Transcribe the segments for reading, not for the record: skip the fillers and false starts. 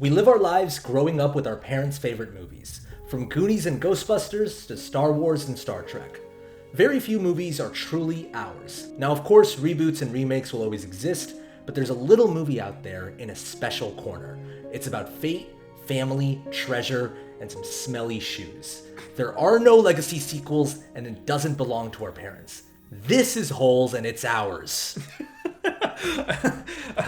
We live our lives growing up with our parents' favorite movies, from Goonies and Ghostbusters to Star Wars and Star Trek. Very few movies are truly ours. Now, of course, reboots and remakes will always exist, but there's a little movie out there in a special corner. It's about fate, family, treasure, and some smelly shoes. There are no legacy sequels, and it doesn't belong to our parents. This is Holes, and it's ours.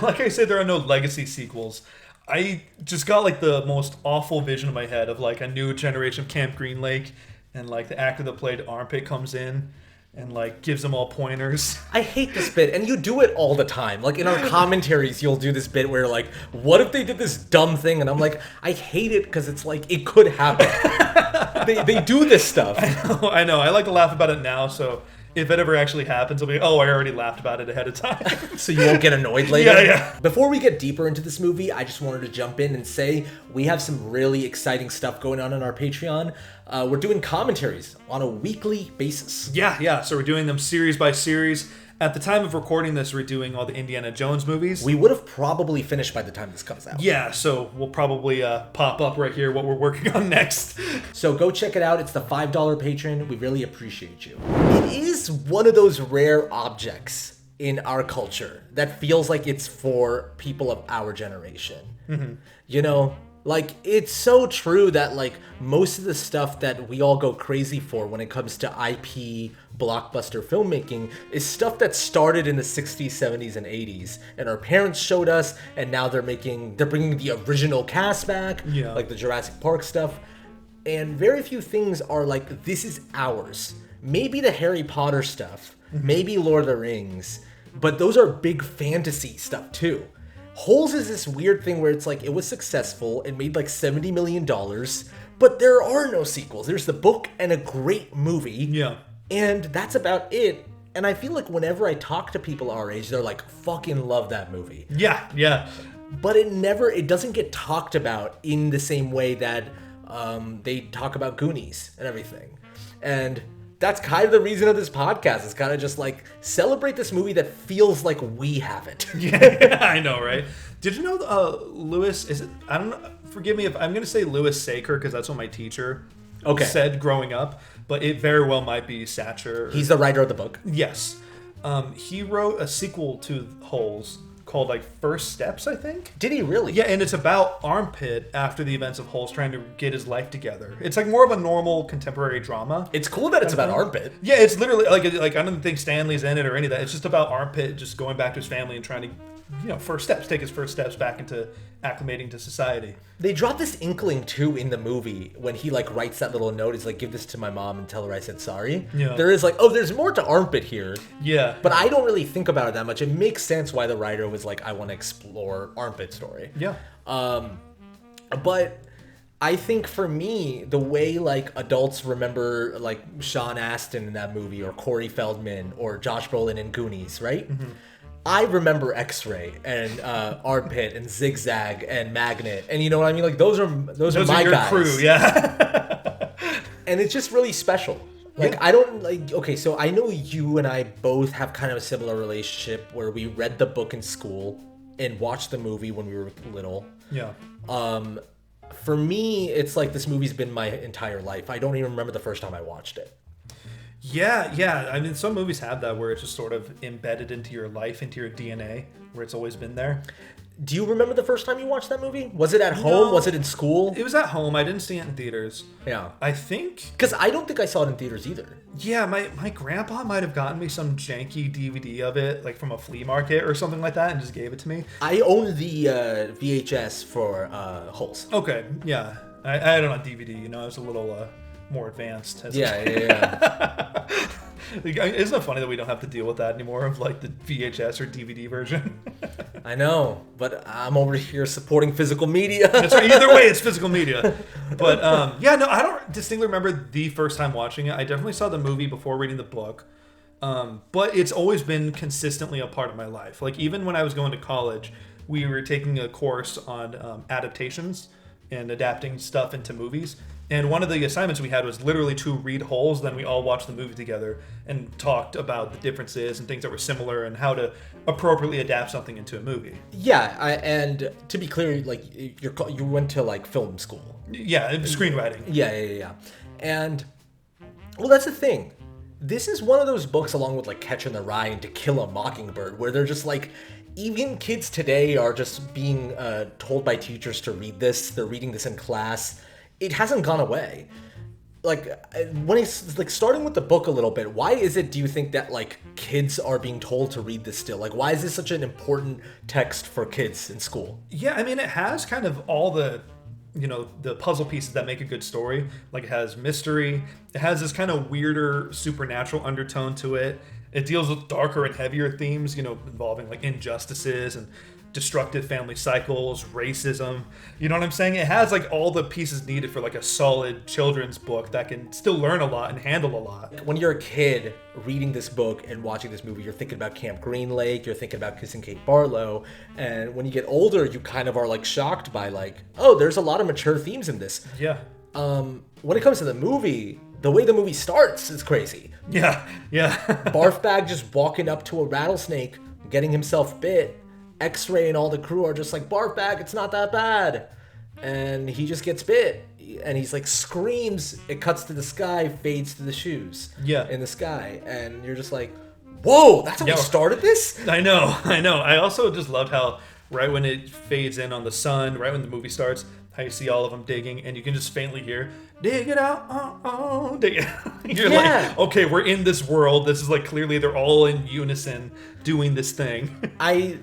Like I said, there are no legacy sequels. I just got like the most awful vision in my head of like a new generation of Camp Green Lake, and like the actor that played Armpit comes in and like gives them all pointers. I hate this bit, and you do it all the time. Like in our commentaries, you'll do this bit where like, what if they did this dumb thing? And I'm like, I hate it because it's like, it could happen. they do this stuff. I know. I like to laugh about it now, so if it ever actually happens, I'll be like, oh, I already laughed about it ahead of time. So you won't get annoyed later? Yeah. Before we get deeper into this movie, I just wanted to jump in and say we have some really exciting stuff going on our Patreon. We're doing commentaries on a weekly basis. Yeah. So we're doing them series by series. At the time of recording this, we're doing all the Indiana Jones movies. We would have probably finished by the time this comes out. Yeah, so we'll probably pop up right here what we're working on next. So go check it out. It's the $5 patron. We really appreciate you. It is one of those rare objects in our culture that feels like it's for people of our generation. Mm-hmm. You know, like, it's so true that, like, most of the stuff that we all go crazy for when it comes to IP blockbuster filmmaking is stuff that started in the 60s, 70s, and 80s. And our parents showed us, and now they're bringing the original cast back, like the Jurassic Park stuff. And very few things are like, this is ours. Maybe the Harry Potter stuff, maybe Lord of the Rings, but those are big fantasy stuff too. Holes is this weird thing where it's like, it was successful, it made like $70 million, but there are no sequels. There's the book and a great movie. Yeah. And that's about it. And I feel like whenever I talk to people our age, they're like, fucking love that movie. Yeah. But it doesn't get talked about in the same way that they talk about Goonies and everything. And that's kind of the reason of this podcast. It's kind of just like, celebrate this movie that feels like we have it. Yeah, I know, right? Did you know Louis, I don't know, forgive me if I'm going to say Louis Saker because that's what my teacher said growing up, but it very well might be Satcher. He's the writer of the book. Yes. He wrote a sequel to Holes called like First Steps, I think. Did he really? Yeah, and it's about Armpit after the events of Holes trying to get his life together. It's like more of a normal contemporary drama. It's cool that it's about Armpit. Yeah, it's literally like I don't think Stanley's in it or any of that. It's just about Armpit just going back to his family and trying to, take his first steps back into acclimating to society. They drop this inkling too in the movie when he like writes that little note. He's like, give this to my mom and tell her I said sorry. Yeah. There is like, there's more to Armpit here. Yeah. But I don't really think about it that much. It makes sense why the writer was like, I want to explore Armpit's story. Yeah. But I think for me, the way like adults remember like Sean Astin in that movie, or Corey Feldman, or Josh Brolin in Goonies, right? Mm-hmm. I remember X-Ray and Armpit and Zigzag and Magnet, and you know what I mean. Like those are my your guys. Crew, yeah. And it's just really special. Like I don't like. Okay, so I know you and I both have kind of a similar relationship where we read the book in school and watched the movie when we were little. Yeah. For me, it's like this movie's been my entire life. I don't even remember the first time I watched it. Yeah. I mean, some movies have that where it's just sort of embedded into your life, into your DNA, where it's always been there. Do you remember the first time you watched that movie? Was it at home? No, was it in school? It was at home. I didn't see it in theaters. Yeah. I think... Because I don't think I saw it in theaters either. Yeah, my grandpa might have gotten me some janky DVD of it, like from a flea market or something like that, and just gave it to me. I own the VHS for Holes. Okay, yeah. I had it on DVD, I was a little... more advanced. Yeah. Isn't it funny that we don't have to deal with that anymore of like the VHS or DVD version? I know, but I'm over here supporting physical media. That's right. Either way, it's physical media. But I don't distinctly remember the first time watching it. I definitely saw the movie before reading the book. But it's always been consistently a part of my life. Like even when I was going to college, we were taking a course on adaptations and adapting stuff into movies. And one of the assignments we had was literally to read wholes. Then we all watched the movie together and talked about the differences and things that were similar and how to appropriately adapt something into a movie. Yeah, and to be clear, like you went to like film school. Yeah, screenwriting. Yeah. And well, that's the thing. This is one of those books, along with like Catcher in the Rye and To Kill a Mockingbird, where they're just like, even kids today are just being told by teachers to read this. They're reading this in class. It hasn't gone away. Like, when it's like starting with the book a little bit, why is it, do you think, that like kids are being told to read this still? Like, why is this such an important text for kids in school? Yeah, I mean, it has kind of all the, the puzzle pieces that make a good story. Like, it has mystery. It has this kind of weirder supernatural undertone to it. It deals with darker and heavier themes, involving like injustices and destructive family cycles, racism. You know what I'm saying? It has like all the pieces needed for like a solid children's book that can still learn a lot and handle a lot. When you're a kid reading this book and watching this movie, you're thinking about Camp Green Lake, you're thinking about Kissing Kate Barlow, and when you get older, you kind of are like shocked by like, oh, there's a lot of mature themes in this. Yeah. When it comes to the movie, the way the movie starts is crazy. Yeah. Barf Bag just walking up to a rattlesnake, getting himself bit. X-Ray and all the crew are just like, Barf Bag, it's not that bad. And he just gets bit. And he's like, screams. It cuts to the sky, fades to the shoes. Yeah. In the sky. And you're just like, whoa, that's how we started this? I know. I also just loved how right when it fades in on the sun, right when the movie starts, how you see all of them digging, and you can just faintly hear, dig it out, dig it out. You're like, okay, we're in this world. This is like, clearly they're all in unison doing this thing. I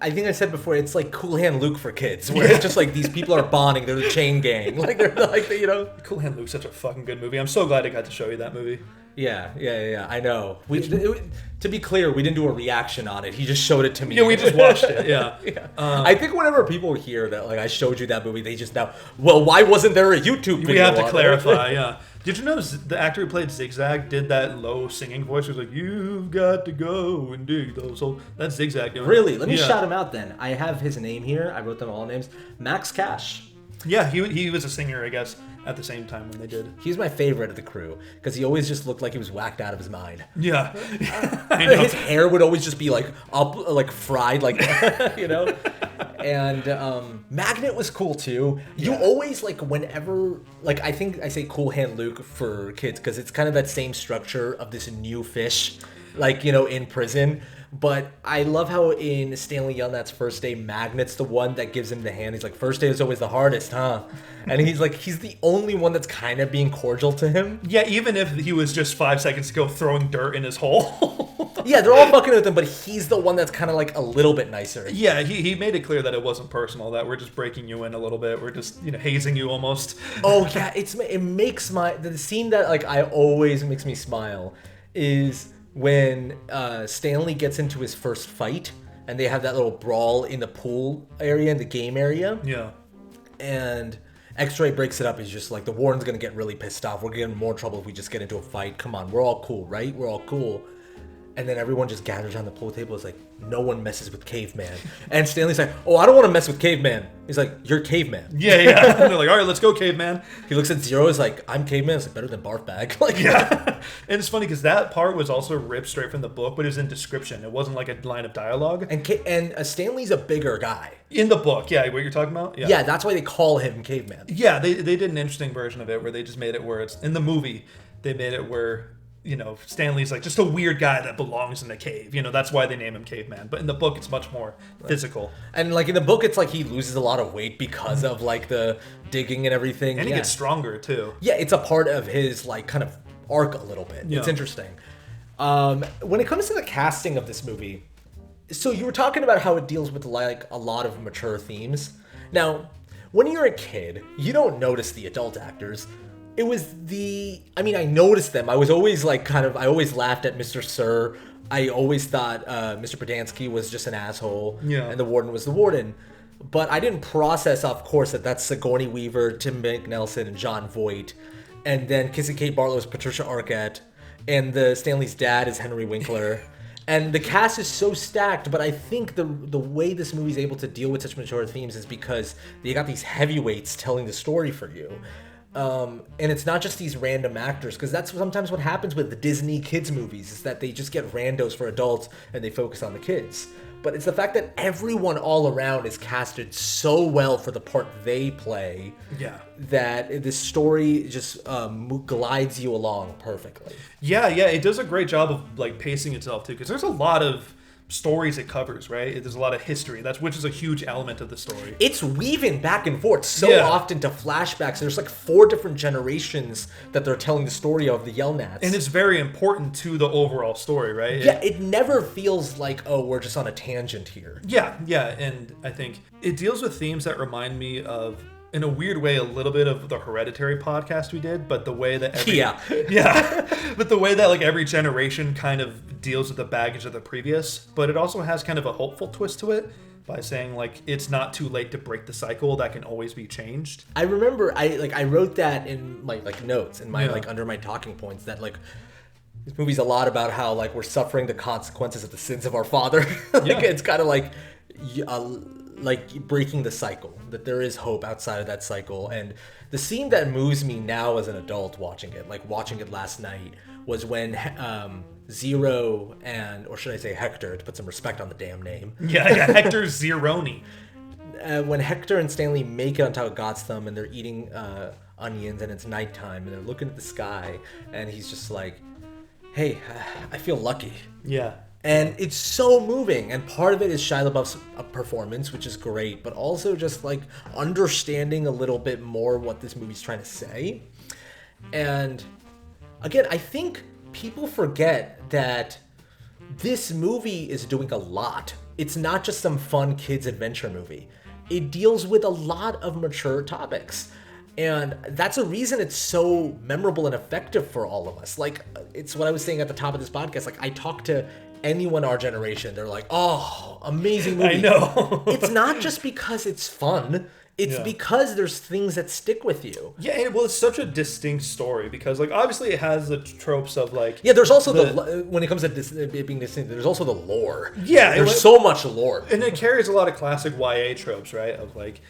think I said before, it's like Cool Hand Luke for kids, where it's just like, these people are bonding. They're the chain gang. Like, they're like, Cool Hand Luke's such a fucking good movie. I'm so glad I got to show you that movie. Yeah. I know. To be clear, we didn't do a reaction on it. He just showed it to me. Yeah, we just watched it. Yeah. I think whenever people hear that, like, I showed you that movie, they just now, well, why wasn't there a YouTube video? We have to clarify. Yeah. Did you know the actor who played Zigzag did that low singing voice? He was like, "You've got to go and dig those." So that's Zigzag doing. Really? Let me shout him out then. I have his name here. I wrote them all names. Max Cash. Yeah, he was a singer, I guess, at the same time when they did. He's my favorite of the crew because he always just looked like he was whacked out of his mind. Yeah, I know. His hair would always just be like up, like fried, like And Magnet was cool too. You always like whenever like I think I say Cool Hand Luke for kids because it's kind of that same structure of this new fish, like in prison. But I love how in Stanley Yelnats' First Day, Magnet's the one that gives him the hand. He's like, first day is always the hardest, huh? And he's the only one that's kind of being cordial to him. Yeah, even if he was just 5 seconds ago throwing dirt in his hole. Yeah, they're all fucking with him, but he's the one that's kind of like a little bit nicer. Yeah, he made it clear that it wasn't personal, that we're just breaking you in a little bit. We're just, hazing you almost. Oh, yeah, it makes the scene that like I always makes me smile is when Stanley gets into his first fight and they have that little brawl in the pool area, in the game area. Yeah. And X-Ray breaks it up. He's just like, the warden's going to get really pissed off. We're getting more trouble if we just get into a fight. Come on, we're all cool, right? We're all cool. And then everyone just gathers on the pool table. It's like, no one messes with Caveman. And Stanley's like, oh, I don't want to mess with Caveman. He's like, you're Caveman. Yeah. And they're like, all right, let's go, Caveman. He looks at Zero. He's like, I'm Caveman. It's like, better than Barf Bag. Like, yeah. And it's funny because that part was also ripped straight from the book, but it was in description. It wasn't like a line of dialogue. And Stanley's a bigger guy. In the book, yeah, what you're talking about? Yeah, that's why they call him Caveman. Yeah, they did an interesting version of it where they just made it where it's, in the movie, they made it where, Stanley's like just a weird guy that belongs in a cave. That's why they name him Caveman. But in the book, it's much more physical. And like in the book, it's like he loses a lot of weight because of like the digging and everything. And he gets stronger too. Yeah, it's a part of his like kind of arc a little bit. Yeah. It's interesting. When it comes to the casting of this movie, so you were talking about how it deals with like a lot of mature themes. Now, when you're a kid, you don't notice the adult actors. It was I noticed them. I was always like I always laughed at Mr. Sir. I always thought Mr. Podansky was just an asshole. Yeah. And the warden was the warden. But I didn't process, of course, that's Sigourney Weaver, Tim McNelson, and Jon Voight. And then Kissing Kate Barlow is Patricia Arquette. And Stanley's dad is Henry Winkler. And the cast is so stacked, but I think the way this movie is able to deal with such mature themes is because they got these heavyweights telling the story for you. And it's not just these random actors, because that's sometimes what happens with the Disney kids movies, is that they just get randos for adults and they focus on the kids. But it's the fact that everyone all around is casted so well for the part they play, that this story just glides you along perfectly. Yeah, it does a great job of like pacing itself too, because there's a lot of stories it covers, right? There's a lot of history, which is a huge element of the story. It's weaving back and forth so often to flashbacks. There's like 4 different generations that they're telling the story of the Yelnats. And it's very important to the overall story, right? Yeah, it never feels like, oh, we're just on a tangent here. Yeah, and I think it deals with themes that remind me of, in a weird way, a little bit of the Hereditary podcast we did, but the way that but the way that like every generation kind of deals with the baggage of the previous, but it also has kind of a hopeful twist to it by saying like it's not too late to break the cycle that can always be changed. I remember I wrote that in my like notes in my like under my talking points, that like this movie's a lot about how like we're suffering the consequences of the sins of our father. It's kind of like breaking the cycle, that there is hope outside of that cycle. And the scene that moves me now as an adult watching it last night, was when Zero or should I say Hector, to put some respect on the damn name. Hector Zeroni. When Hector and Stanley make it on top of God's Thumb and they're eating onions and it's nighttime and they're looking at the sky and he's just like, hey, I feel lucky. Yeah. And it's so moving, and part of it is Shia LaBeouf's performance, which is great, but also just like understanding a little bit more what this movie's trying to say. And again, I think people forget that this movie is doing a lot. It's not just some fun kids adventure movie. It deals with a lot of mature topics. And that's a reason it's so memorable and effective for all of us. Like, it's what I was saying at the top of this podcast. Like, I talk to anyone our generation, they're like, oh, amazing movie. I know. It's not just because it's fun. It's because there's things that stick with you. Yeah, well, it's such a distinct story because, like, obviously it has the tropes of, like... Yeah, there's also when it comes to it being distinct, there's also the lore. Yeah. There's so much lore. And it carries a lot of classic YA tropes, right? Of, like,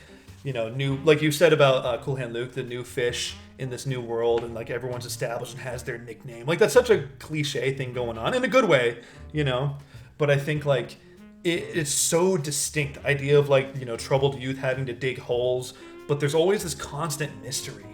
you know, new... Like you said about Cool Hand Luke, the new fish in this new world, and, like, everyone's established and has their nickname. Like, that's such a cliche thing going on, in a good way, you know? But I think, like... It's so distinct, idea of like, you know, troubled youth having to dig holes, but there's always this constant mystery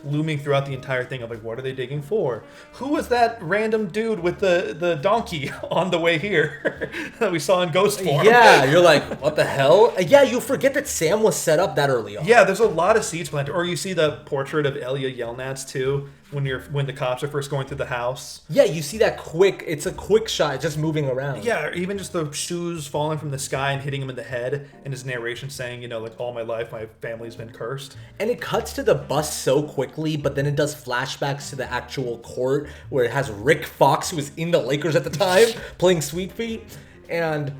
looming throughout the entire thing of like, what are they digging for? Who was that random dude with the donkey on the way here that we saw in Ghost form? Yeah, you're like, what the hell? Yeah, you forget that Sam was set up that early on. Yeah, there's a lot of seeds planted. Or you see the portrait of Elia Yelnats too, when the cops are first going through the house. Yeah, you see that it's a quick shot, just moving around. Yeah, or even just the shoes falling from the sky and hitting him in the head, and his narration saying, you know, like, all my life my family's been cursed. And it cuts to the bus so quickly, but then it does flashbacks to the actual court where it has Rick Fox, who was in the Lakers at the time, playing Sweet Feet. And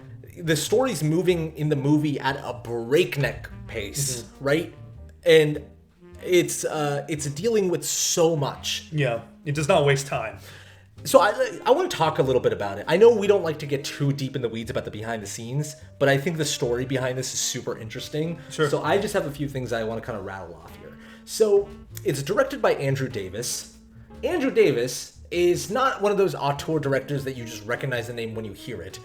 the story's moving in the movie at a breakneck pace, right? And it's dealing with so much. Yeah, it does not waste time. So I want to talk a little bit about it. I know we don't like to get too deep in the weeds about the behind the scenes, but I think the story behind this is super interesting. Sure. So I just have a few things I want to kind of rattle off here. So it's directed by Andrew Davis. Andrew Davis is not one of those auteur directors that you just recognize the name when you hear it.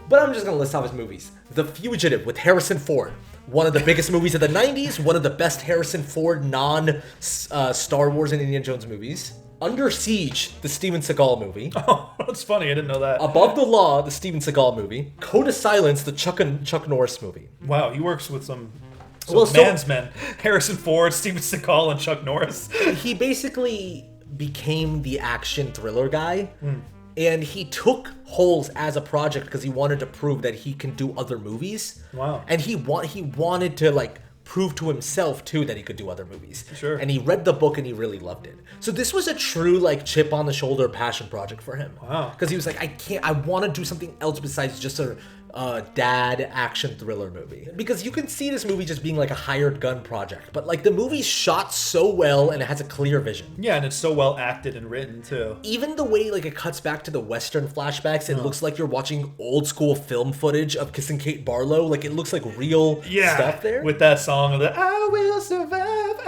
But I'm just going to list off his movies. The Fugitive with Harrison Ford. One of the biggest movies of the 90s. One of the best Harrison Ford non-Star Wars and Indiana Jones movies. Under Siege, the Steven Seagal movie. Oh, that's funny. I didn't know that. Above the Law, the Steven Seagal movie. Code of Silence, the Chuck Norris movie. Wow, he works with some man's men. Harrison Ford, Steven Seagal, and Chuck Norris. He basically became the action thriller guy. And he took Holes as a project because he wanted to prove that he can do other movies. Wow. And he wanted to like prove to himself too that he could do other movies. Sure. And he read the book and he really loved it. So this was a true like chip on the shoulder passion project for him. Wow. Because he was like, I want to do something else besides just a dad action thriller movie. Because you can see this movie just being like a hired gun project, but like the movie's shot so well and it has a clear vision. Yeah, and it's so well acted and written too. Even the way like it cuts back to the Western flashbacks, it looks like you're watching old school film footage of Kissing Kate Barlow. Like it looks like real stuff there. With that song of the I will survive,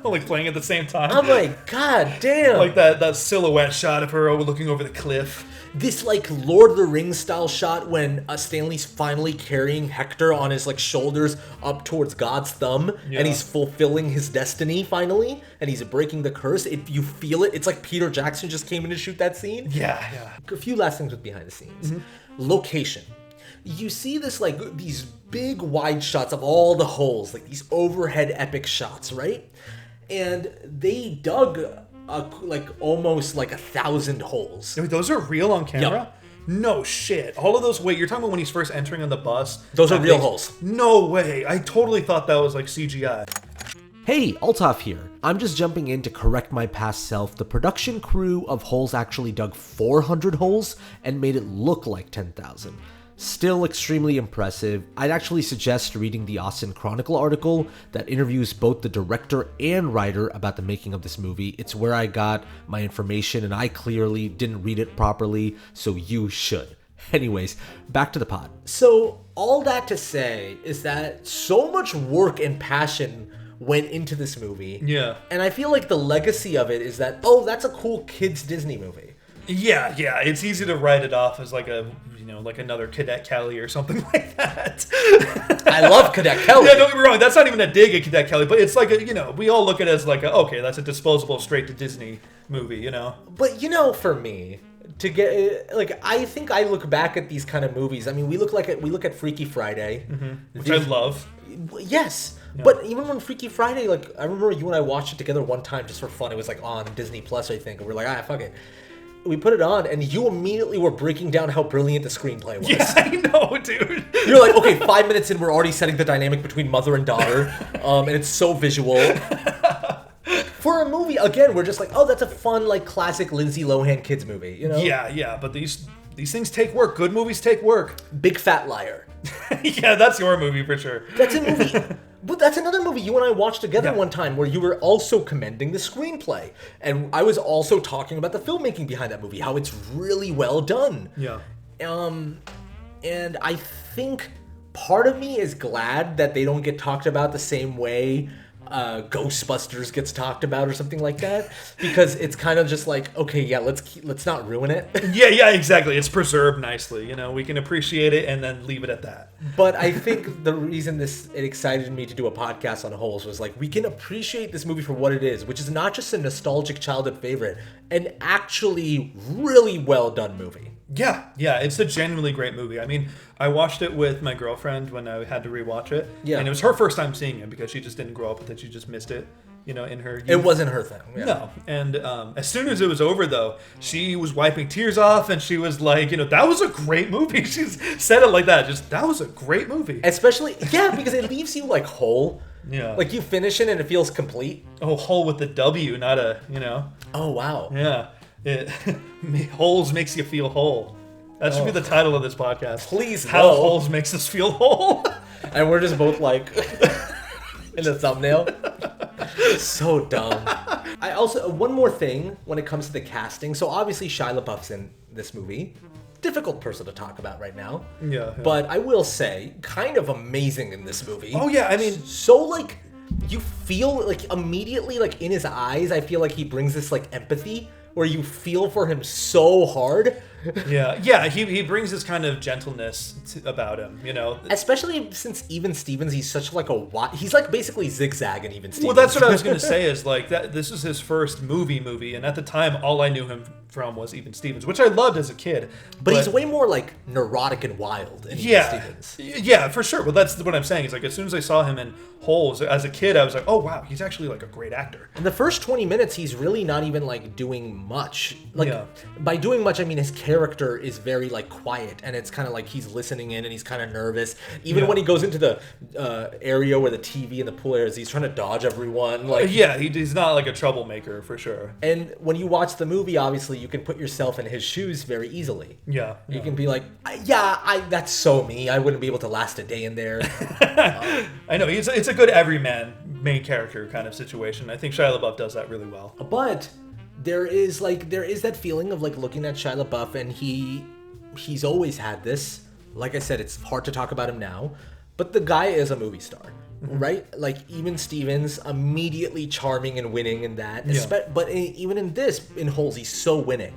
like playing at the same time. I'm like, God damn. Like that silhouette shot of her looking over the cliff. This like Lord of the Rings style shot when Stanley's finally carrying Hector on his like shoulders up towards God's thumb, and he's fulfilling his destiny finally, and he's breaking the curse. If you feel it, it's like Peter Jackson just came in to shoot that scene. Yeah. A few last things with behind the scenes. Location. You see this like these big wide shots of all the holes, like these overhead epic shots, right? And they dug like almost like 1,000 holes. Wait, those are real on camera? Yep. No shit. All of those, wait, you're talking about when he's first entering on the bus? Those are real holes. No way. I totally thought that was like CGI. Hey, Altaf here. I'm just jumping in to correct my past self. The production crew of Holes actually dug 400 holes and made it look like 10,000. Still extremely impressive. I'd actually suggest reading the Austin Chronicle article that interviews both the director and writer about the making of this movie. It's where I got my information, and I clearly didn't read it properly, so you should. Anyways, back to the pod. So all that to say is that so much work and passion went into this movie. Yeah. And I feel like the legacy of it is that, oh, that's a cool kids Disney movie. Yeah. It's easy to write it off as like like another Cadet Kelly or something like that. I love Cadet Kelly. Yeah, don't get me wrong. That's not even a dig at Cadet Kelly, but it's like we all look at it as like okay, that's a disposable straight to Disney movie, But for me, to get like, I think I look back at these kind of movies. I mean, we look at Freaky Friday, which I love. Yes. Yeah. But even when Freaky Friday, like, I remember you and I watched it together one time just for fun. It was like on Disney Plus, I think, and we're like, fuck it. We put it on, and you immediately were breaking down how brilliant the screenplay was. Yeah, I know, dude. You're like, okay, 5 minutes in, we're already setting the dynamic between mother and daughter, and it's so visual. For a movie, again, we're just like, oh, that's a fun, like, classic Lindsay Lohan kids movie, Yeah, but these things take work. Good movies take work. Big Fat Liar. Yeah, that's your movie for sure. That's a movie. But that's another movie you and I watched together one time where you were also commending the screenplay. And I was also talking about the filmmaking behind that movie, how it's really well done. Yeah. And I think part of me is glad that they don't get talked about the same way Ghostbusters gets talked about or something like that, because it's kind of just like, okay, yeah, let's not ruin it. Yeah, exactly. It's preserved nicely. We can appreciate it and then leave it at that. But I think the reason it excited me to do a podcast on Holes was like, we can appreciate this movie for what it is, which is not just a nostalgic childhood favorite, an actually really well done movie. Yeah, it's a genuinely great movie. I mean, I watched it with my girlfriend when I had to rewatch it. Yeah. And it was her first time seeing it because she just didn't grow up with it. She just missed it, in her youth. It wasn't her thing. Yeah. No. And as soon as it was over, though, she was wiping tears off and she was like, that was a great movie. She said it like that. Just, that was a great movie. Especially, because it leaves you like whole. Yeah. Like you finish it and it feels complete. Oh, whole with the W, not a, Oh, wow. Yeah. Holes makes you feel whole. That should be the title of this podcast. Please, How Holes makes us feel whole. And we're just both like in the thumbnail. So dumb. I also, one more thing when it comes to the casting. So obviously Shia LaBeouf's in this movie. Difficult person to talk about right now. Yeah. But I will say, kind of amazing in this movie. Oh yeah, I mean, so like, you feel like immediately like in his eyes, I feel like he brings this like empathy where you feel for him so hard. Yeah, he brings this kind of gentleness about him, Especially since Even Stevens, he's such like he's like basically Zigzag in Even Stevens. Well, that's what I was going to say is like that. This is his first movie, and at the time, all I knew him from was Even Stevens, which I loved as a kid. But he's way more like neurotic and wild in Even Stevens. Yeah, for sure. Well, that's what I'm saying. Is like as soon as I saw him in Holes as a kid, I was like, oh wow, he's actually like a great actor. In the first 20 minutes, he's really not even like doing much. Like by doing much, I mean his character is very like quiet, and it's kind of like he's listening in and he's kind of nervous. Even when he goes into the area where the TV and the pool is, he's trying to dodge everyone. Like he's not like a troublemaker for sure. And when you watch the movie, obviously you can put yourself in his shoes very easily. Yeah. You can be like, that's so me. I wouldn't be able to last a day in there. I know it's a good everyman main character kind of situation. I think Shia LaBeouf does that really well. But there is that feeling of like looking at Shia LaBeouf, and he's always had this. Like I said, it's hard to talk about him now, but the guy is a movie star. right? Like, even Stevens, immediately charming and winning in that. Yeah. But even in this, in Holes, he's so winning.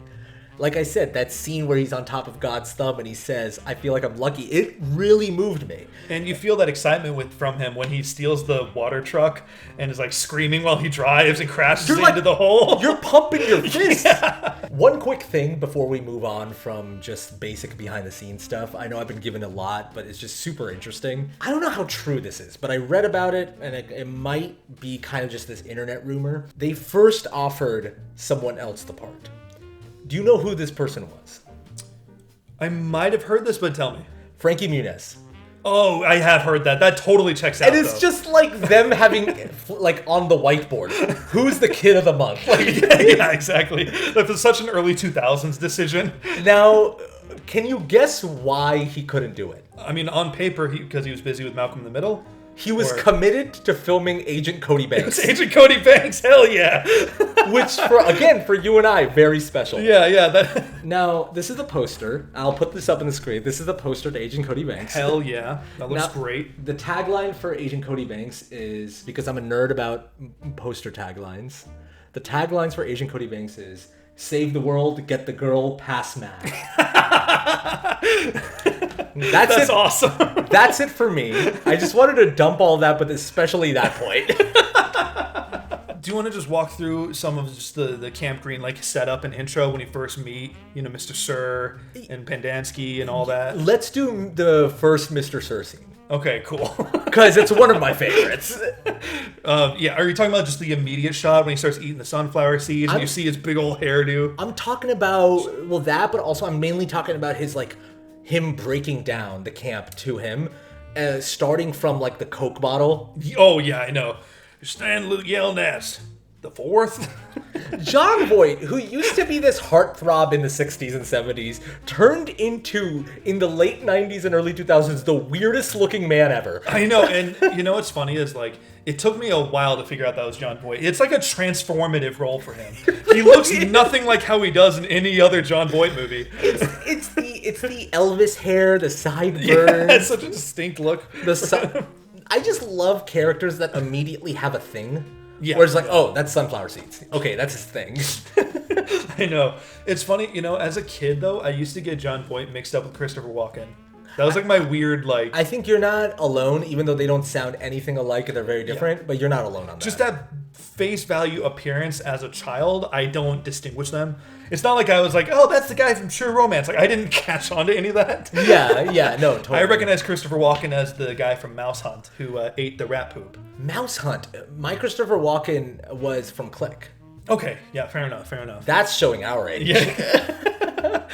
Like I said, that scene where he's on top of God's thumb and he says, I feel like I'm lucky, it really moved me. And you feel that excitement from him when he steals the water truck and is like screaming while he drives and crashes into the hole. You're pumping your fist. Yeah. One quick thing before we move on from just basic behind the scenes stuff. I know I've been given a lot, but it's just super interesting. I don't know how true this is, but I read about it and it might be kind of just this internet rumor. They first offered someone else the part. Do you know who this person was? I might have heard this, but tell me. Frankie Muniz. Oh, I have heard that. That totally checks out. And it's just like them having, like, on the whiteboard, who's the kid of the month? Like, yeah, exactly. That was such an early 2000s decision. Now, can you guess why he couldn't do it? I mean, on paper, because he was busy with Malcolm in the Middle. He was committed to filming Agent Cody Banks. Agent Cody Banks, hell yeah. Which, for you and I, very special. Yeah. Now, this is a poster. I'll put this up on the screen. This is a poster to Agent Cody Banks. Hell yeah. That looks great. The tagline for Agent Cody Banks is, because I'm a nerd about poster taglines, the taglines for Agent Cody Banks is, save the world, get the girl, pass Mac. That's awesome. That's it for me. I just wanted to dump all that, but especially that point. Do you want to just walk through some of just the Camp Green like setup and intro when you first meet, Mr. Sir and Pendansky and all that? Let's do the first Mr. Sir scene. Okay, cool. Because it's one of my favorites. Yeah, are you talking about just the immediate shot when he starts eating the sunflower seeds and you see his big old hairdo? I'm talking about, well, that, but also I'm mainly talking about his, like, him breaking down the camp to him, starting from, like, the Coke bottle. Oh, yeah, I know. Stan Yelnats, the fourth. Jon Voight, who used to be this heartthrob in the 60s and 70s, turned into, in the late 90s and early 2000s, the weirdest looking man ever. I know, and you know what's funny is, like, it took me a while to figure out that was Jon Voight. It's like a transformative role for him. He looks nothing like how he does in any other Jon Voight movie. It's the Elvis hair, the sideburns. Yeah, it's such a distinct look. I just love characters that immediately have a thing. Yeah. Where it's like, oh, that's sunflower seeds. Okay, that's his thing. I know. It's funny, as a kid, though, I used to get Jon Voight mixed up with Christopher Walken. That was like my weird, like... I think you're not alone, even though they don't sound anything alike and they're very different, but you're not alone on that. Just that face value appearance as a child, I don't distinguish them. It's not like I was like, oh, that's the guy from True Romance. Like, I didn't catch on to any of that. Yeah, no, totally. I recognize Christopher Walken as the guy from Mouse Hunt who ate the rat poop. Mouse Hunt. My Christopher Walken was from Click. Okay, yeah, fair enough. That's showing our age. Yeah.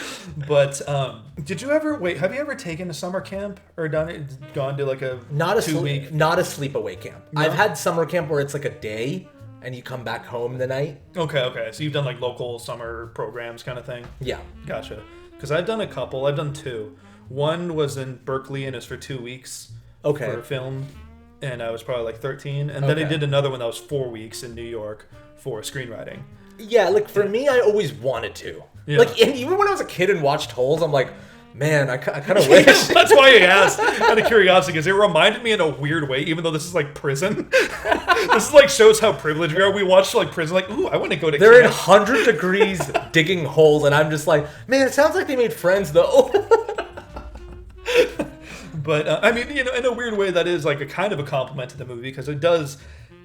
But have you ever taken a summer camp or gone to like a not a 2-week? Not a sleepaway camp. No? I've had summer camp where it's like a day and you come back home the night. Okay. So you've done like local summer programs kind of thing? Yeah. Gotcha. Because I've done a couple. I've done 2. One was in Berkeley and it's for 2 weeks. Okay. For film. And I was probably like 13. And then I did another one that was 4 weeks in New York for screenwriting. Yeah, like for me, I always wanted to. Yeah. Like, and even when I was a kid and watched Holes, I'm like, man, I kind of wish. That's why I asked out of curiosity, because it reminded me in a weird way, even though this is like prison. This is like shows how privileged we are. We watch like prison, like, ooh, I want to go to They're camp. in 100 degrees digging holes, and I'm just like, man, it sounds like they made friends, though. But, I mean, in a weird way, that is like a kind of a compliment to the movie, because it does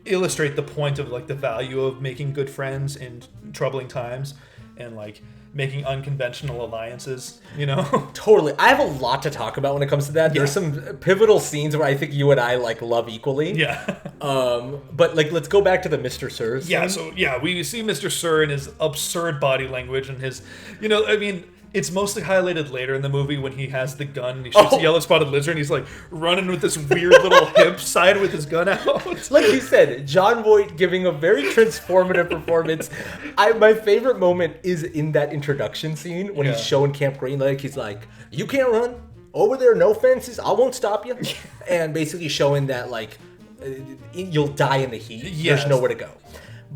illustrate the point of like the value of making good friends in troubling times and like making unconventional alliances, Totally. I have a lot to talk about when it comes to that. Yeah. There's some pivotal scenes where I think you and I like love equally. Yeah. But like, let's go back to the Mr. Sir scene. Yeah. So yeah, we see Mr. Sir and his absurd body language and his, it's mostly highlighted later in the movie when he has the gun and he shoots a yellow-spotted lizard and he's like running with this weird little hip side with his gun out. Like you said, Jon Voight giving a very transformative performance. My favorite moment is in that introduction scene when he's showing Camp Green Lake. He's like, you can't run. Over there, no fences. I won't stop you. And basically showing that, like, you'll die in the heat. Yes. There's nowhere to go.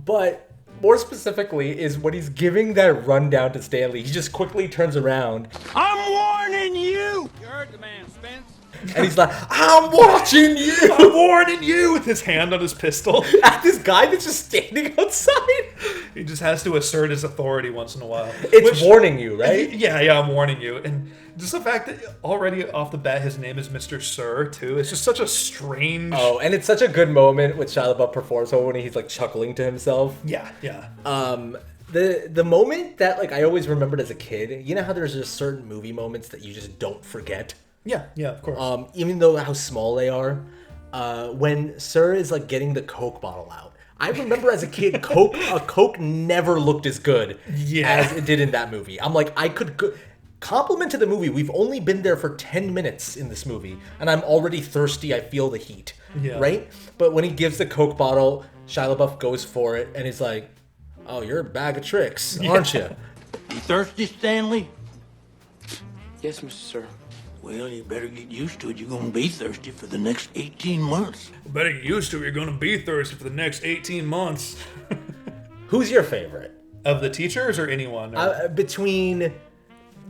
But... more specifically is when he's giving that rundown to Stanley, he just quickly turns around. I'm warning you! You heard the man, Spence. And he's like, I'm watching you! I'm warning you! With his hand on his pistol. At this guy that's just standing outside. He just has to assert his authority once in a while. It's warning you, right? Yeah, I'm warning you. And just the fact that already off the bat his name is Mr. Sir, too. It's just such a strange... Oh, and it's such a good moment with Shia LaBeouf performs when he's like chuckling to himself. Yeah. The moment that like I always remembered as a kid, you know how there's just certain movie moments that you just don't forget? Yeah, of course. Even though how small they are, when Sir is like getting the Coke bottle out. I remember as a kid, Coke never looked as good as it did in that movie. I'm like, I could compliment to the movie. We've only been there for 10 minutes in this movie, and I'm already thirsty. I feel the heat, right? But when he gives the Coke bottle, Shia LaBeouf goes for it, and he's like, oh, you're a bag of tricks, aren't you? You thirsty, Stanley? Yes, Mr. Sir. Well, you better get used to it. You're going to be thirsty for the next 18 months. Better get used to it. You're going to be thirsty for the next 18 months. Who's your favorite? Of the teachers or anyone? Between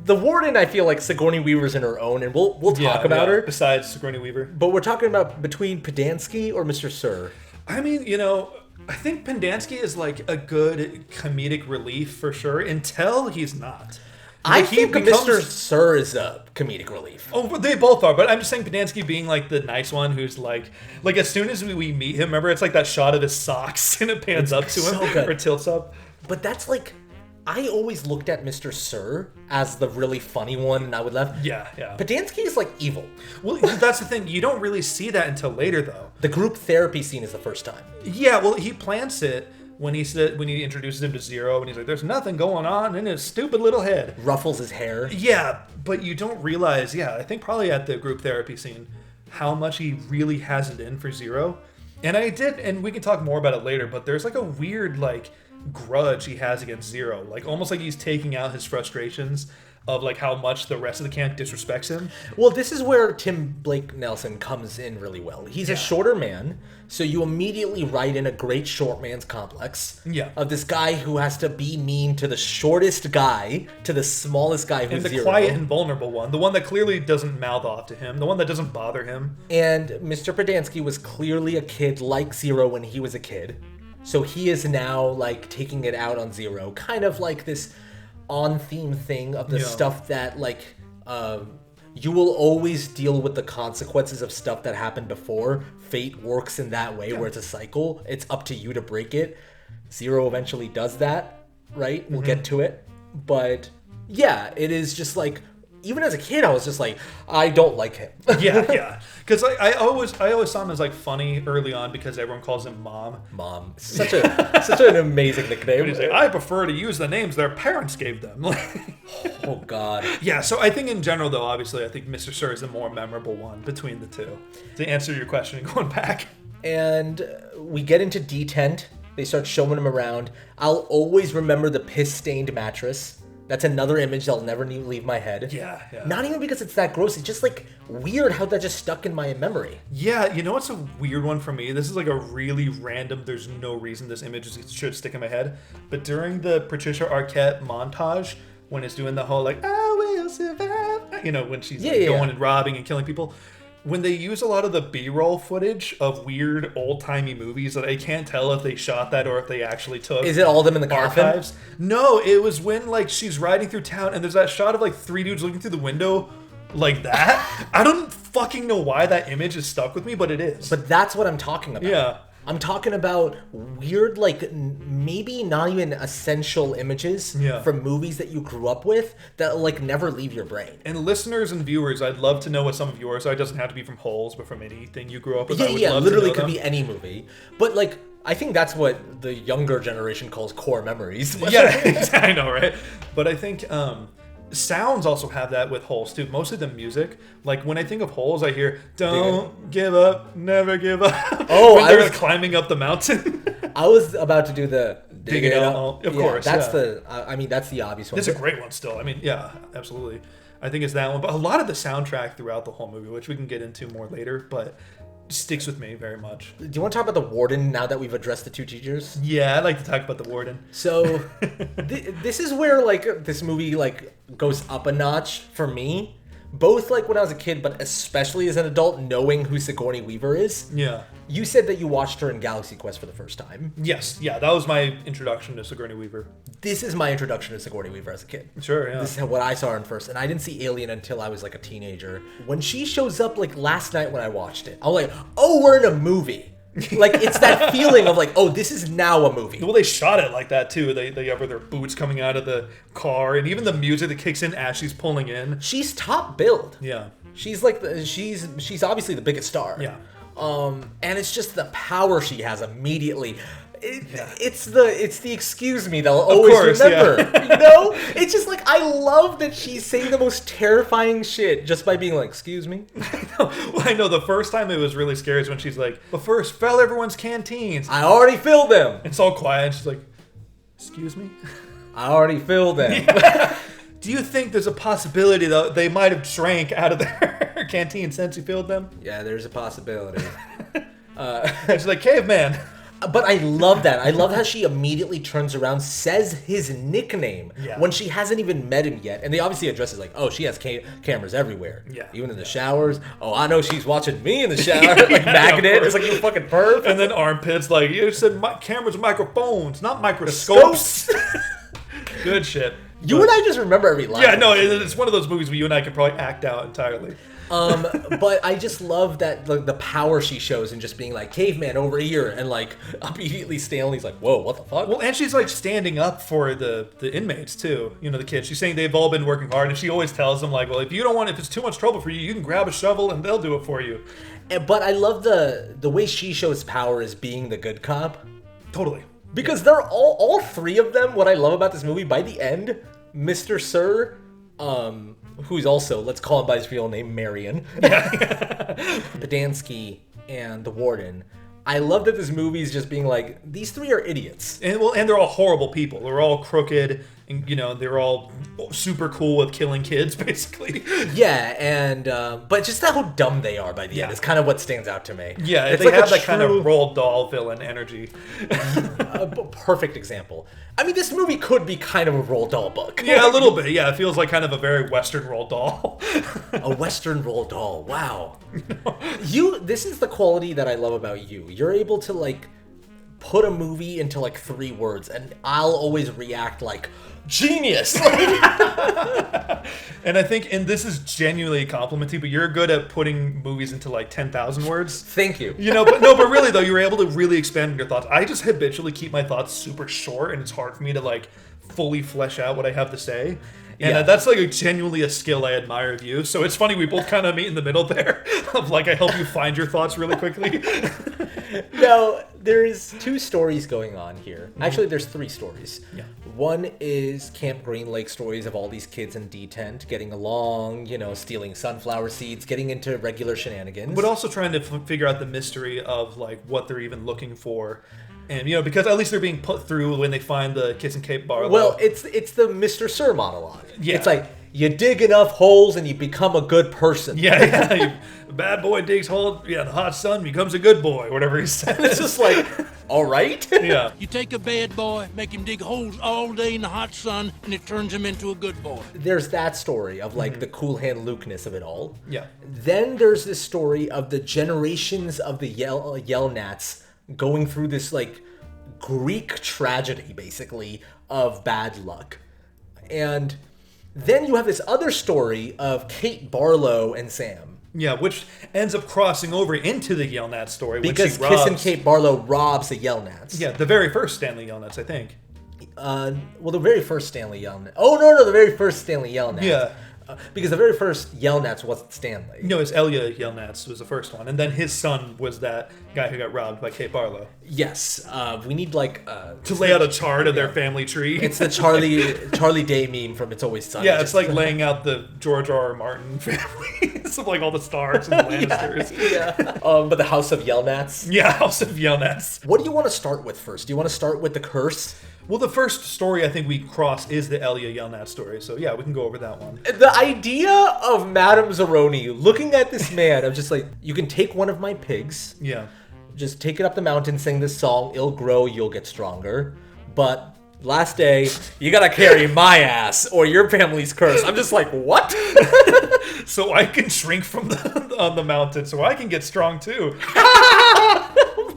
the warden, I feel like Sigourney Weaver's in her own, and we'll talk about her. Besides Sigourney Weaver. But we're talking about between Podansky or Mr. Sir. I mean, I think Pendansky is like a good comedic relief for sure until he's not. I think Mr. Sir is a comedic relief. Oh, they both are, but I'm just saying Pendansky being like the nice one who's like as soon as we meet him, remember it's like that shot of his socks and it pans up to him or tilts up. But that's like, I always looked at Mr. Sir as the really funny one, and I would laugh. Yeah. Podansky is like evil. Well, that's the thing. You don't really see that until later, though. The group therapy scene is the first time. Yeah, well, he plants it when he introduces him to Zero, and he's like, "There's nothing going on in his stupid little head." Ruffles his hair. Yeah, but you don't realize. Yeah, I think probably at the group therapy scene, how much he really has it in for Zero. And and we can talk more about it later. But there's like a weird grudge he has against Zero, almost like he's taking out his frustrations of how much the rest of the camp disrespects him. Well, this is where Tim Blake Nelson comes in really well. He's a shorter man, so you immediately write in a great short man's complex of this guy who has to be mean to the shortest guy, to the smallest guy who's and the Zero. Quiet and vulnerable one, the one that clearly doesn't mouth off to him, the one that doesn't bother him. And Mr. Podansky was clearly a kid like Zero when he was a kid. So he is now taking it out on Zero, kind of like this on-theme thing of the stuff that you will always deal with the consequences of stuff that happened before. Fate works in that way where it's a cycle. It's up to you to break it. Zero eventually does that, right? We'll get to it. But yeah, it is just even as a kid, I was just I don't like him. yeah. Because I always saw him as funny early on because everyone calls him Mom. Mom, such an amazing nickname. But he's like, I prefer to use the names their parents gave them. Oh God. Yeah. So I think in general, though, obviously, I think Mr. Sir is the more memorable one between the two. To answer your question, going back. And we get into D-Tent. They start showing him around. I'll always remember the piss-stained mattress. That's another image that'll never leave my head. Yeah. Not even because it's that gross. It's just weird how that just stuck in my memory. Yeah, you know what's a weird one for me? This is a really random, there's no reason this image should stick in my head. But during the Patricia Arquette montage, when it's doing the whole I will survive, when she's going and robbing and killing people. When they use a lot of the B-roll footage of weird old-timey movies that I can't tell if they shot that or if they actually took. Is it all them in the archives? No, it was when she's riding through town and there's that shot of three dudes looking through the window like that. I don't fucking know why that image is stuck with me, but it is. But that's what I'm talking about. Yeah. I'm talking about weird, maybe not even essential images from movies that you grew up with that, never leave your brain. And listeners and viewers, I'd love to know what some of yours are. It doesn't have to be from Holes, but from anything you grew up with. Yeah, literally could be any movie. But, I think that's what the younger generation calls core memories. Yeah, I know, right? But I think sounds also have that with Holes, too. Mostly the music. When I think of Holes, I hear, don't give up, never give up. Oh, when they're climbing up the mountain. I was about to do the dig it out. Of course, that's the obvious one. It's a great one still. I mean, yeah, absolutely. I think it's that one. But a lot of the soundtrack throughout the whole movie, which we can get into more later, but sticks with me very much. Do you want to talk about the warden now that we've addressed the two teachers? Yeah, I'd like to talk about the warden. So this is where this movie goes up a notch for me. both like when I was a kid, but especially as an adult, knowing who Sigourney Weaver is. Yeah. You said that you watched her in Galaxy Quest for the first time. Yes, yeah, that was my introduction to Sigourney Weaver. This is my introduction to Sigourney Weaver as a kid. Sure, yeah. This is what I saw her in first, and I didn't see Alien until I was like a teenager. When she shows up like last night when I watched it, I was like, oh, we're in a movie. Like, it's that feeling of like, oh, this is now a movie. Well, they shot it like that too. They have their boots coming out of the car, and even the music that kicks in as she's pulling in. She's top billed. Yeah. She's like she's obviously the biggest star. Yeah. And it's just the power she has immediately. It's the excuse me they'll always remember. Yeah. You know? It's just like, I love that she's saying the most terrifying shit just by being like, excuse me. Well, I know the first time it was really scary is when she's like, but first, fill everyone's canteens. I already filled them. It's all quiet, and she's like, excuse me? I already filled them. Yeah. Do you think there's a possibility that they might have drank out of their canteen since you filled them? Yeah, there's a possibility. She's like, caveman. But I love that. I love how she immediately turns around, says his nickname when she hasn't even met him yet. And they obviously address it like, oh, she has cameras everywhere. Yeah. Even in the showers. Oh, I know she's watching me in the shower. Like, magnet. It's like, you fucking perv. And then armpits, like, you said cameras are microphones, not microscopes. Good shit. You and I just remember every line. Yeah, no, it's one of those movies where you and I could probably act out entirely. But I just love that the power she shows in just being like, caveman over here, and like immediately Stanley's like, whoa, what the fuck? Well, and she's like standing up for the inmates too, you know, the kids. She's saying they've all been working hard, and she always tells them like, well, if it's too much trouble for you, you can grab a shovel and they'll do it for you. But I love the way she shows power as being the good cop. Totally. Because they're all three of them, what I love about this movie, by the end, Mr. Sir, who's also, let's call him by his real name, Marion, Podansky, and the warden. I love that this movie is just being like, these three are idiots. And they're all horrible people. They're all crooked, and you know, they're all super cool with killing kids, basically. Yeah, and but just how dumb they are by the end is kind of what stands out to me. Yeah, it's they like have that kind of Roald Dahl villain energy. A perfect example. I mean, this movie could be kind of a Roald Dahl book. Yeah, a little bit. Yeah, it feels like kind of a very Western Roald Dahl. A Western Roald Dahl. Wow. This is the quality that I love about you. You're able to like put a movie into like 3 words, and I'll always react like, genius. And I think, and this is genuinely a compliment to you, but you're good at putting movies into like 10,000 words. Thank you. You know, but really though, you're able to really expand on your thoughts. I just habitually keep my thoughts super short, and it's hard for me to like fully flesh out what I have to say. And that's like genuinely a skill I admire of you. So it's funny, we both kind of meet in the middle there of like, I help you find your thoughts really quickly. No, there's 2 stories going on here. Actually, there's 3 stories. Yeah. One is Camp Green Lake stories of all these kids in detent getting along, you know, stealing sunflower seeds, getting into regular shenanigans. But also trying to figure out the mystery of like what they're even looking for. And, you know, because at least they're being put through when they find the kids in Cape Barlow. Well, it's the Mr. Sir monologue. Yeah. It's like, you dig enough holes and you become a good person. Yeah. Bad boy digs hole. Yeah, the hot sun becomes a good boy, whatever he says. It's just like, all right. Yeah. You take a bad boy, make him dig holes all day in the hot sun, and it turns him into a good boy. There's that story of like the Cool Hand Luke-ness of it all. Yeah. Then there's this story of the generations of the Yelnats going through this like Greek tragedy, basically, of bad luck. And then you have this other story of Kate Barlow and Sam. Yeah, which ends up crossing over into the Yelnats story. Because when she Kiss and Kate Barlow robs the Yelnats. Yeah, the very first Stanley Yelnats, I think. Well, the very first Stanley Yelnats. Oh, no, the very first Stanley Yelnats. Yeah. Because the very first Yelnats wasn't Stanley. No, it's Elia Yelnats was the first one. And then his son was that guy who got robbed by Kate Barlow. Yes. We need, like... to lay out a chart of their family tree. It's the Charlie Day meme from It's Always Sunny. Yeah, it's like laying out the George R.R. Martin family. So like all the Starks and the Lannisters. Yeah. But the House of Yelnats. Yeah, House of Yelnats. What do you want to start with first? Do you want to start with the curse? Well, the first story I think we cross is the Elia Yelnats story. So yeah, we can go over that one. The idea of Madame Zeroni looking at this man, I'm just like, you can take one of my pigs. Yeah. Just take it up the mountain, sing this song, it'll grow, you'll get stronger. But last day, you gotta carry my ass or your family's curse. I'm just like, what? so I can shrink from on the mountain, so I can get strong too.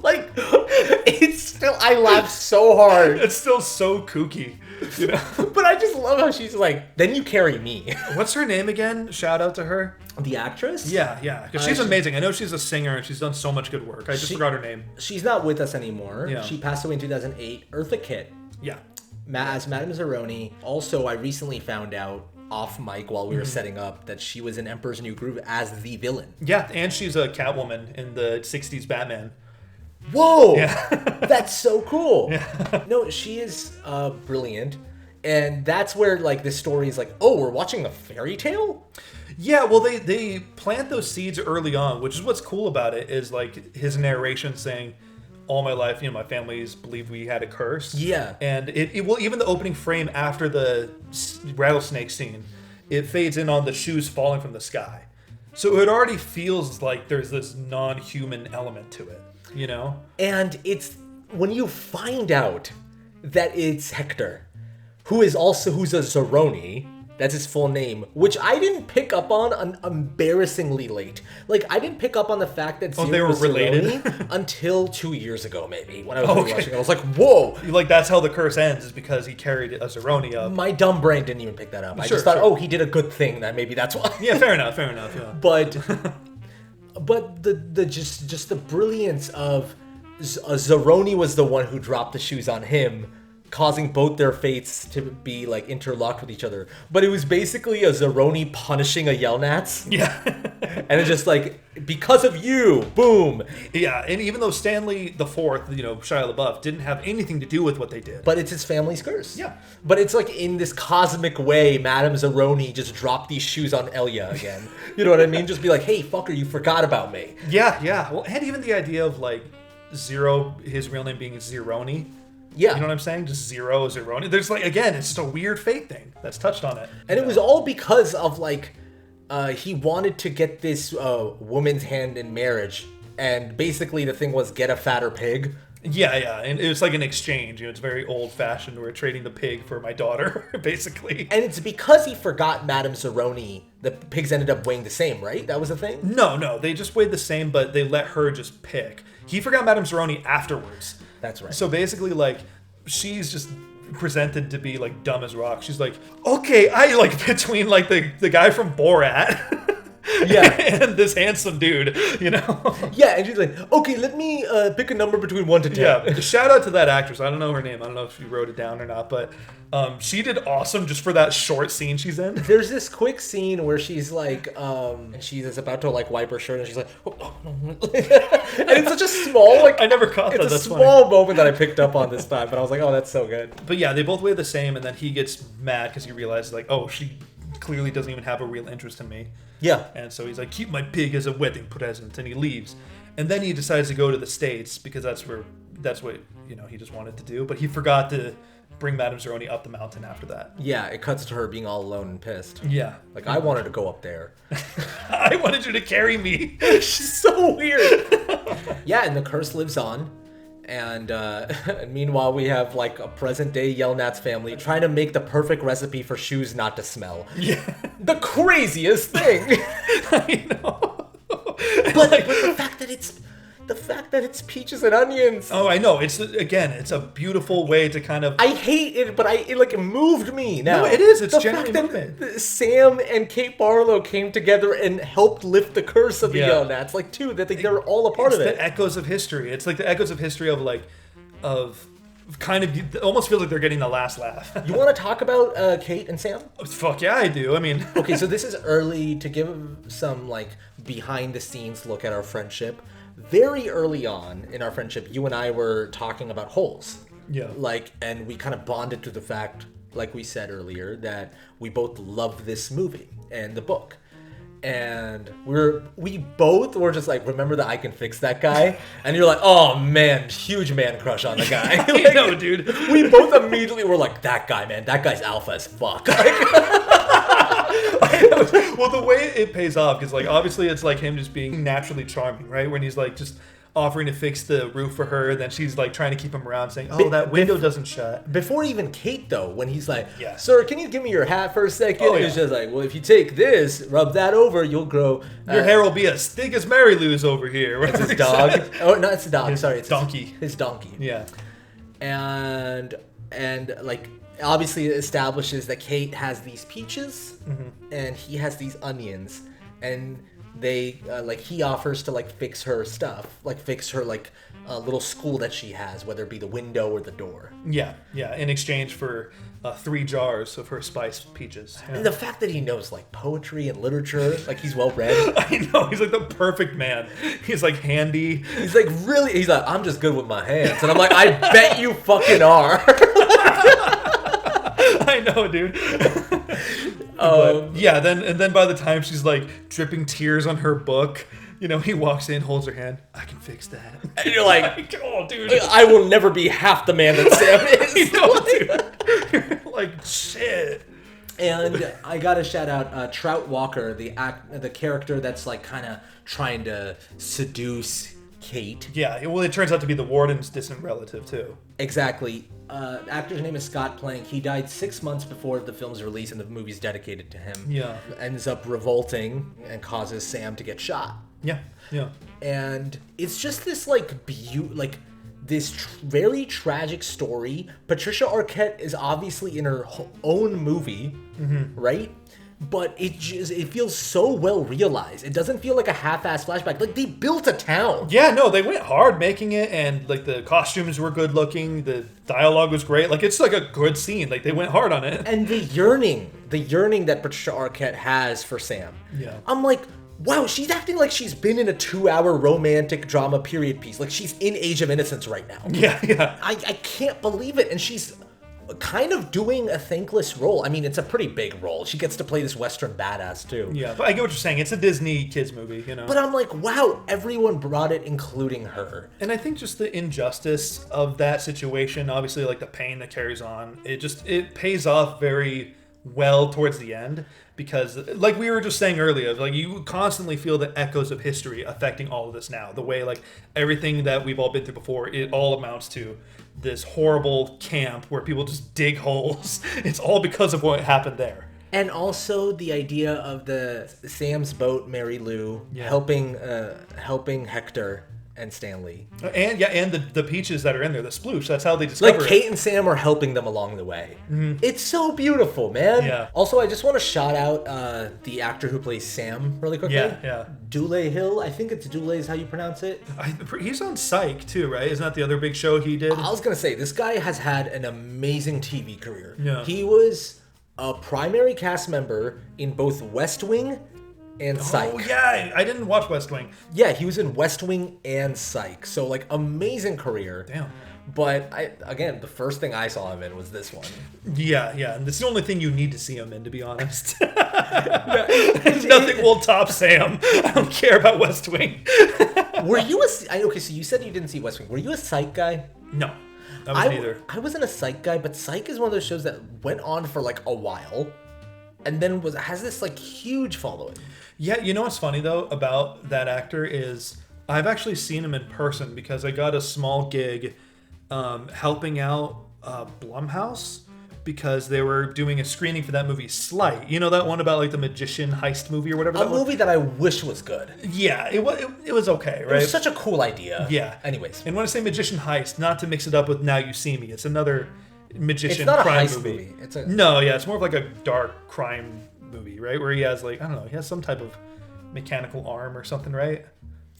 Like, it's still, I laugh so hard. It's still so kooky, you know. But I just love how she's like, then you carry me. What's her name again? Shout out to her. The actress? Yeah, because she's amazing. I know she's a singer and she's done so much good work. I just forgot her name. She's not with us anymore. Yeah. She passed away in 2008. Eartha Kitt. Yeah. As Madame Zeroni. Also, I recently found out off mic while we were setting up that she was in Emperor's New Groove as the villain. Yeah, and she's a Catwoman in the 60s Batman. Whoa! Yeah. That's so cool. Yeah. No, she is brilliant. And that's where, like, this story is like, oh, we're watching a fairy tale? Yeah, well, they plant those seeds early on, which is what's cool about it, is, like, his narration saying, all my life, my family's believed we had a curse. Yeah. And it will, even the opening frame after the rattlesnake scene, it fades in on the shoes falling from the sky. So it already feels like there's this non-human element to it, And it's when you find out that it's Hector, who's a Zeroni, that's his full name, which I didn't pick up on embarrassingly late. Like, I didn't pick up on the fact that they were related Zeroni until 2 years ago, maybe, when I was watching. I was like, whoa! Like, that's how the curse ends, is because he carried a Zeroni up. My dumb brain didn't even pick that up. I just thought, he did a good thing, that maybe that's why. Yeah, fair enough, yeah. But the just the brilliance of Zeroni was the one who dropped the shoes on him, causing both their fates to be like interlocked with each other. But it was basically a Zeroni punishing a Yelnats. Yeah. And it's just like, because of you, boom. Yeah, and even though Stanley the Fourth, Shia LaBeouf, didn't have anything to do with what they did. But it's his family's curse. Yeah. But it's like, in this cosmic way, Madame Zeroni just dropped these shoes on Elia again. You know what I mean? Just be like, hey, fucker, you forgot about me. Yeah. Well, and even the idea of, like, Zero, his real name being Zeroni. Yeah. You know what I'm saying? Just Zeroni. There's, like, again, it's just a weird fate thing that's touched on it. And it was all because of, like, he wanted to get this woman's hand in marriage. And basically the thing was, get a fatter pig. Yeah. And it was like an exchange. It's very old-fashioned. We're trading the pig for my daughter, basically. And it's because he forgot Madame Zeroni, the pigs ended up weighing the same, right? That was the thing? No. They just weighed the same, but they let her just pick. He forgot Madame Zeroni afterwards. That's right. So basically, like, she's just presented to be, like, dumb as rock. She's like, okay, I, like, between, like, the guy from Borat... Yeah. And this handsome dude, Yeah, and she's like, okay, let me pick a number between 1 to 10. Yeah, shout out to that actress. I don't know her name. I don't know if you wrote it down or not, but she did awesome just for that short scene she's in. There's this quick scene where she's like, and she's about to, like, wipe her shirt, and she's like, and it's such a small, like, I never caught that. It's a That's small funny. moment that I picked up on this time, but I was like, oh, that's so good. But yeah, they both weigh the same, and then he gets mad because he realizes, like, oh, she clearly doesn't even have a real interest in me. Yeah. And so he's like, keep my pig as a wedding present, and he leaves. And then he decides to go to the States because that's what he just wanted to do. But he forgot to bring Madame Zeroni up the mountain after that. Yeah, it cuts to her being all alone and pissed. Yeah. Like, I wanted to go up there. I wanted you to carry me. She's so weird. Yeah, and the curse lives on. And meanwhile, we have, like, a present-day Yelnats family trying to make the perfect recipe for shoes not to smell. Yeah. The craziest thing. I know. But the fact that it's peaches and onions. Oh, I know. It's a beautiful way to kind of... I hate it, but it moved me now. No, it is. It's the genuinely fact that Sam and Kate Barlow came together and helped lift the curse of the Yelnats. Like, too, that they're all a part of it. It's the echoes of history. It's like the echoes of history of, like, kind of... It almost feels like they're getting the last laugh. You want to talk about Kate and Sam? Fuck yeah, I do. I mean... Okay, so this is early to give some, like, behind-the-scenes look at our friendship. Very early on in our friendship, you and I were talking about holes. Yeah. Like, and we kind of bonded to the fact, like we said earlier, that we both love this movie and the book. And we both were just like, remember that I can fix that guy? And you're like, oh man, huge man crush on the guy. Like, no, dude. We both immediately were like, that guy, man, that guy's alpha as fuck. Well, the way it pays off, because, like, obviously it's like him just being naturally charming, right? When he's like just offering to fix the roof for her. And then she's like trying to keep him around, saying, "Oh, that window doesn't shut." Before even Kate, though, when he's like, Yeah. "Sir, can you give me your hat for a second?" Oh, And yeah. it's just like, "Well, if you take this, rub that over, you'll grow." Your hair will be as thick as Mary Lou's over here. It's his Whatever he dog. said. Oh, no, it's a dog. His Sorry, it's donkey. His donkey. Yeah. And like obviously it establishes that Kate has these peaches and he has these onions, and they like he offers to like fix her stuff, like fix her like a little school that she has, whether it be the window or the door. Yeah. In exchange for 3 jars of her spiced peaches. Yeah. And the fact that he knows like poetry and literature, like he's well read. I know, he's like the perfect man. He's like handy. He's like he's like, I'm just good with my hands, and I'm like, I bet you fucking are. I know, dude. But, yeah, then by the time she's like dripping tears on her book, you know, he walks in, holds her hand. I can fix that. And you're like, oh, dude. I will never be half the man that Sam is. You know, dude. Like, shit. And I gotta shout out Trout Walker, the character that's like kind of trying to seduce Kate. Yeah, well, it turns out to be the warden's distant relative, too. Exactly. The actor's name is Scott Plank. He died 6 months before the film's release, and the movie's dedicated to him. Yeah. Ends up revolting and causes Sam to get shot. Yeah. And it's just this very tragic story. Patricia Arquette is obviously in her own movie, right? But it feels so well realized. It doesn't feel like a half-ass flashback. Like, they built a town. Yeah, no, they went hard making it, and like the costumes were good looking, the dialogue was great. Like, it's like a good scene. Like, they went hard on it. And the yearning that Patricia Arquette has for Sam. Yeah. I'm like, wow, she's acting like she's been in a 2-hour romantic drama period piece. Like, she's in Age of Innocence right now. Yeah. I can't believe it. And she's kind of doing a thankless role. I mean, it's a pretty big role. She gets to play this Western badass, too. Yeah, but I get what you're saying. It's a Disney kids movie, you know. But I'm like, wow, everyone brought it, including her. And I think just the injustice of that situation, obviously, like the pain that carries on, it pays off very well towards the end, because like we were just saying earlier, like you constantly feel the echoes of history affecting all of this now. The way like everything that we've all been through before, it all amounts to this horrible camp where people just dig holes. It's all because of what happened there. And also the idea of the Sam's boat, Mary Lou, helping Hector and Stanley. And the peaches that are in there, the sploosh, that's how they discover Like, Kate and Sam are helping them along the way. Mm-hmm. It's so beautiful, man. Yeah. Also, I just want to shout out the actor who plays Sam really quickly. Yeah. Dule Hill, I think it's Dule is how you pronounce it. He's on Psych too, right? Isn't that the other big show he did? I was going to say, this guy has had an amazing TV career. Yeah. He was a primary cast member in both West Wing and Psych. Oh, yeah. I didn't watch West Wing. Yeah, he was in West Wing and Psych. So, like, amazing career. Damn. But, again, the first thing I saw him in was this one. Yeah. And it's the only thing you need to see him in, to be honest. Nothing will top Sam. I don't care about West Wing. Were you okay, so you said you didn't see West Wing. Were you a Psych guy? No. I wasn't either. I wasn't a Psych guy, but Psych is one of those shows that went on for, like, a while. And then has this, like, huge following. Yeah, you know what's funny, though, about that actor is I've actually seen him in person because I got a small gig helping out Blumhouse because they were doing a screening for that movie Slight. You know that one about like the magician heist movie or whatever? A movie that I wish was good. Yeah, it was okay, right? It was such a cool idea. Yeah. Anyways. And when I say magician heist, not to mix it up with Now You See Me, it's another magician it's not crime a heist movie. It's more of like a dark crime movie, right? Where he has like, I don't know, he has some type of mechanical arm or something, right?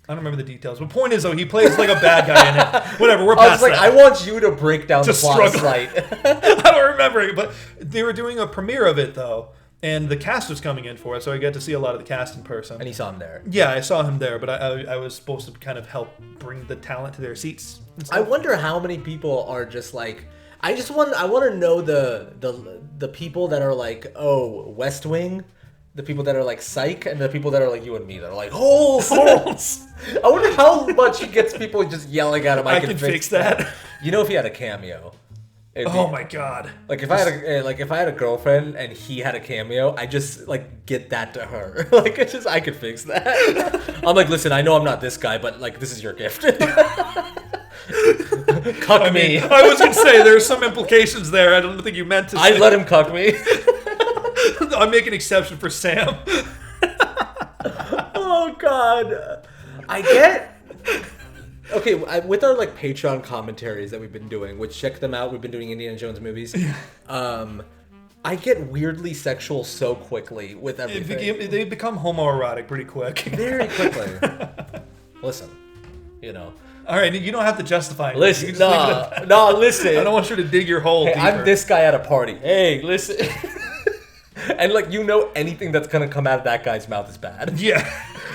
I don't remember the details. But point is, though, he plays like a bad guy in it. Whatever, we're past that. I want you to break down the plot of Slight. I don't remember it, but they were doing a premiere of it, though, and the cast was coming in for it, so I got to see a lot of the cast in person. And you saw him there. Yeah, I saw him there, but I was supposed to kind of help bring the talent to their seats. I wonder how many people are just like... I want to know the people that are like, oh, West Wing... The people that are like Psych, and the people that are like you and me that are like holes. I wonder how much he gets people just yelling at him. I can fix that. You know, if he had a cameo Oh my god! Like if I had a girlfriend and he had a cameo, I just like get that to her. Like it's just I could fix that. I'm like, listen, I know I'm not this guy, but like this is your gift. Cuck me. I was gonna say there's some implications there. I don't think you meant to. I let him cuck me. I make an exception for Sam. Oh god, I get. Okay, with our like Patreon commentaries that we've been doing, which check them out, we've been doing Indiana Jones movies. I get weirdly sexual so quickly with everything. They become homoerotic pretty quick. Very quickly. Listen, you know. All right, you don't have to justify it. Listen, listen. I don't want you to dig your hole deeper. I'm this guy at a party. Hey, listen. And like anything that's gonna come out of that guy's mouth is bad. Yeah.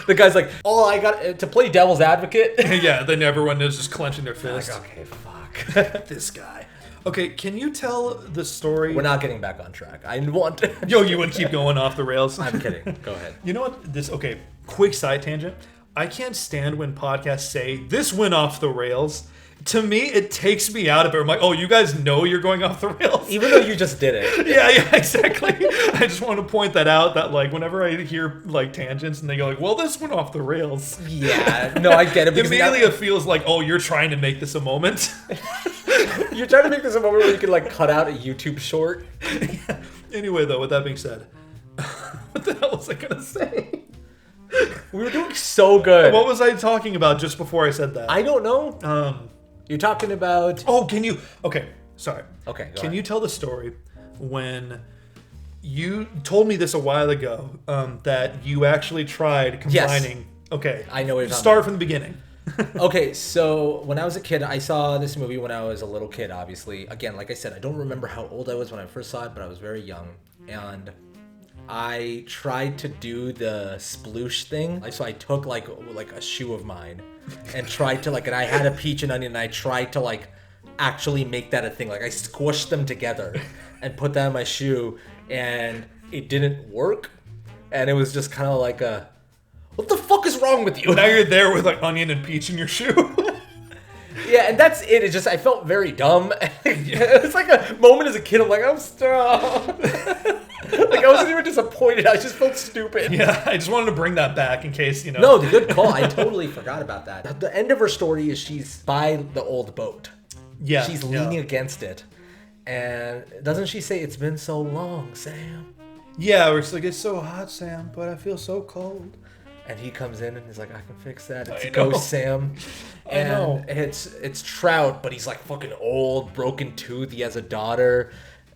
The guy's like, oh, I got to play devil's advocate. Yeah, then everyone is just clenching their fist. Like, okay, fuck. This guy. Okay, can you tell the story? We're not getting back on track. I want to. Yo, you would keep going off the rails. I'm kidding. Go ahead. You know what? Okay, quick side tangent. I can't stand when podcasts say, this went off the rails. To me, it takes me out of it. I'm like, oh, you guys know you're going off the rails? Even though you just did it. Yeah, exactly. I just want to point that out, that like whenever I hear like tangents and they go like, well, this went off the rails. Yeah, no, I get it. Immediately it feels like, oh, you're trying to make this a moment. You're trying to make this a moment where you can like cut out a YouTube short. Yeah. Anyway, though, with that being said, what the hell was I going to say? We were doing so good. What was I talking about just before I said that? I don't know. You're talking about... Oh, can you... Okay, sorry. Okay, go Can ahead. you tell the story when you told me this a while ago, that you actually tried combining... Yes. Okay. I know what you're talking Start about. from the beginning. Okay, so when I was a kid, I saw this movie when I was a little kid, obviously. Again, like I said, I don't remember how old I was when I first saw it, but I was very young. And I tried to do the sploosh thing. So I took like a shoe of mine and tried to like, and I had a peach and onion, and I tried to like actually make that a thing. Like I squished them together and put that in my shoe, and it didn't work. And it was just kind of like a, what the fuck is wrong with you? Now you're there with like onion and peach in your shoe. Yeah, and that's it. It just, I felt very dumb. It's like a moment as a kid. I'm like, I'm strong. Like I wasn't even disappointed. I just felt stupid. Yeah, I just wanted to bring that back in case, you know. No, the good call. I totally forgot about that. The end of her story is she's by the old boat. Yeah. She's leaning against it. And doesn't she say, it's been so long, Sam? Yeah, where it's like, it's so hot, Sam, but I feel so cold. And he comes in and he's like, I can fix that. It's I Ghost know. Sam. And I know. it's Trout, but he's like fucking old, broken tooth. He has a daughter.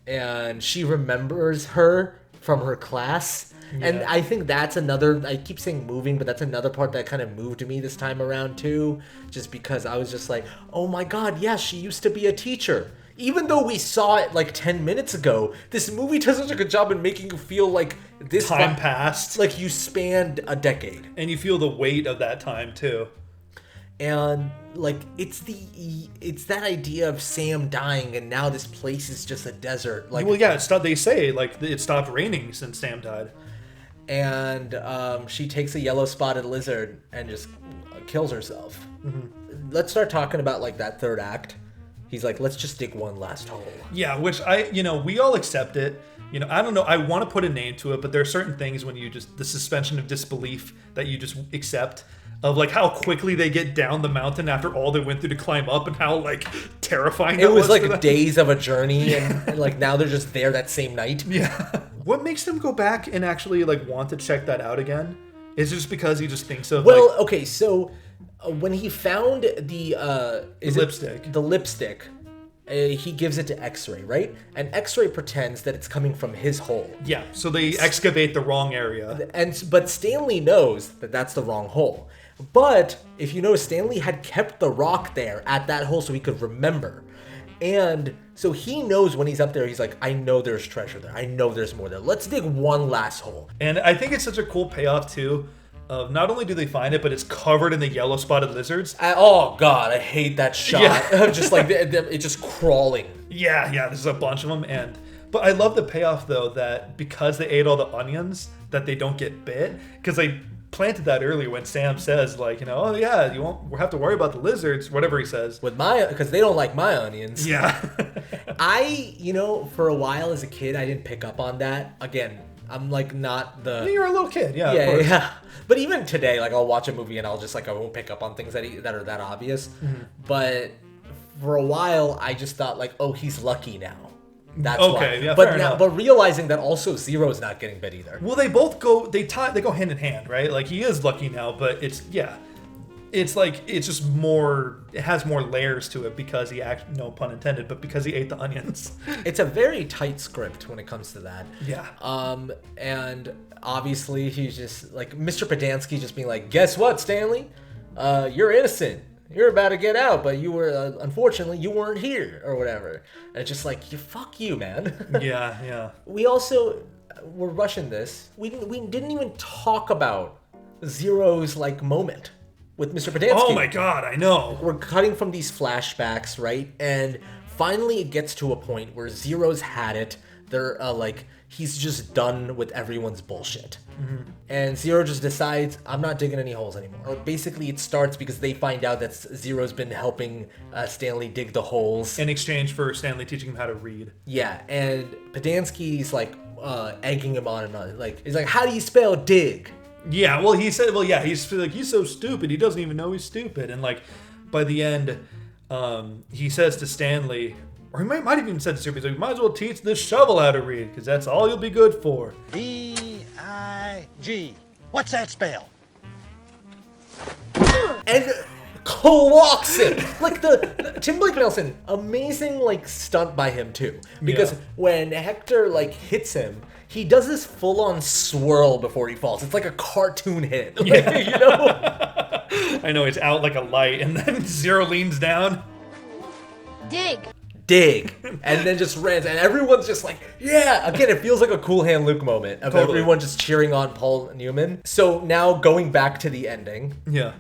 And she remembers her from her class. Yeah. And I think that's another, I keep saying moving, but that's another part that kind of moved me this time around too. Just because I was just like, oh my God, yeah, she used to be a teacher. Even though we saw it like 10 minutes ago, this movie does such a good job in making you feel like this time passed. Like you spanned a decade. And you feel the weight of that time too. And like it's that idea of Sam dying and now this place is just a desert. Like, well, yeah, they say like it stopped raining since Sam died. And she takes a yellow spotted lizard and just kills herself. Mm-hmm. Let's start talking about like that third act. He's like, let's just dig one last hole. Yeah, which we all accept it. You know, I don't know. I want to put a name to it, but there are certain things when you just, the suspension of disbelief that you just accept, of like how quickly they get down the mountain after all they went through to climb up, and how like terrifying it was for like them. Days of a journey, and like now they're just there that same night. Yeah. What makes them go back and actually like want to check that out again? Is it just because he just thinks of okay, so when he found the lipstick, he gives it to X-Ray, right? And X-Ray pretends that it's coming from his hole. Yeah, so they excavate the wrong area. But Stanley knows that that's the wrong hole. But if you notice, Stanley had kept the rock there at that hole so he could remember. And so he knows when he's up there, he's like, I know there's treasure there. I know there's more there. Let's dig one last hole. And I think it's such a cool payoff, too, of not only do they find it, but it's covered in the yellow spotted lizards. Oh, God, I hate that shot. Yeah. Of just like, it's just crawling. Yeah, there's a bunch of them. But I love the payoff, though, that because they ate all the onions, that they don't get bit. Because they planted that earlier when Sam says, like, oh, yeah, you won't have to worry about the lizards, whatever he says. Because they don't like my onions. Yeah. For a while as a kid, I didn't pick up on that. Again, I'm like not the... You're a little kid, yeah. Yeah, of course. yeah. But even today, like I'll watch a movie and I'll just like, I won't pick up on things that are that obvious. Mm-hmm. But for a while, I just thought like, oh, he's lucky now. That's okay, why. yeah, But fair now, enough. but realizing that also Zero's not getting bit either. Well, they both go, they go hand in hand, right? Like, he is lucky now, but it's like, it's just more, it has more layers to it because no pun intended, but because he ate the onions. It's a very tight script when it comes to that. Yeah. And obviously he's just like Mr. Podansky just being like, guess what, Stanley? You're innocent. You're about to get out, but you were, unfortunately, you weren't here or whatever. And it's just like, fuck you, man. Yeah. We also, we're rushing this. We didn't even talk about Zero's like moment with Mr. Podansky. Oh my God, I know. We're cutting from these flashbacks, right? And finally it gets to a point where Zero's had it. They're he's just done with everyone's bullshit. Mm-hmm. And Zero just decides, I'm not digging any holes anymore. Or basically it starts because they find out that Zero's been helping Stanley dig the holes. In exchange for Stanley teaching him how to read. Yeah, and Podansky's like egging him on and on. Like, he's like, how do you spell dig? Yeah, well, he said, he's like, he's so stupid, he doesn't even know he's stupid. And like, by the end, he says to Stanley, or he might have even said to Super, he's like, might as well teach this shovel how to read, because that's all you'll be good for. B-I-G. What's that spell? And clocks him. Like the Tim Blake Nelson, amazing like stunt by him too. Because when Hector like hits him, he does this full-on swirl before he falls. It's like a cartoon hit. Like, you know? I know, it's out like a light, and then Zero leans down. Dig, and then just runs, and everyone's just like, yeah. Again, it feels like a Cool Hand Luke moment of everyone just cheering on Paul Newman. So now going back to the ending,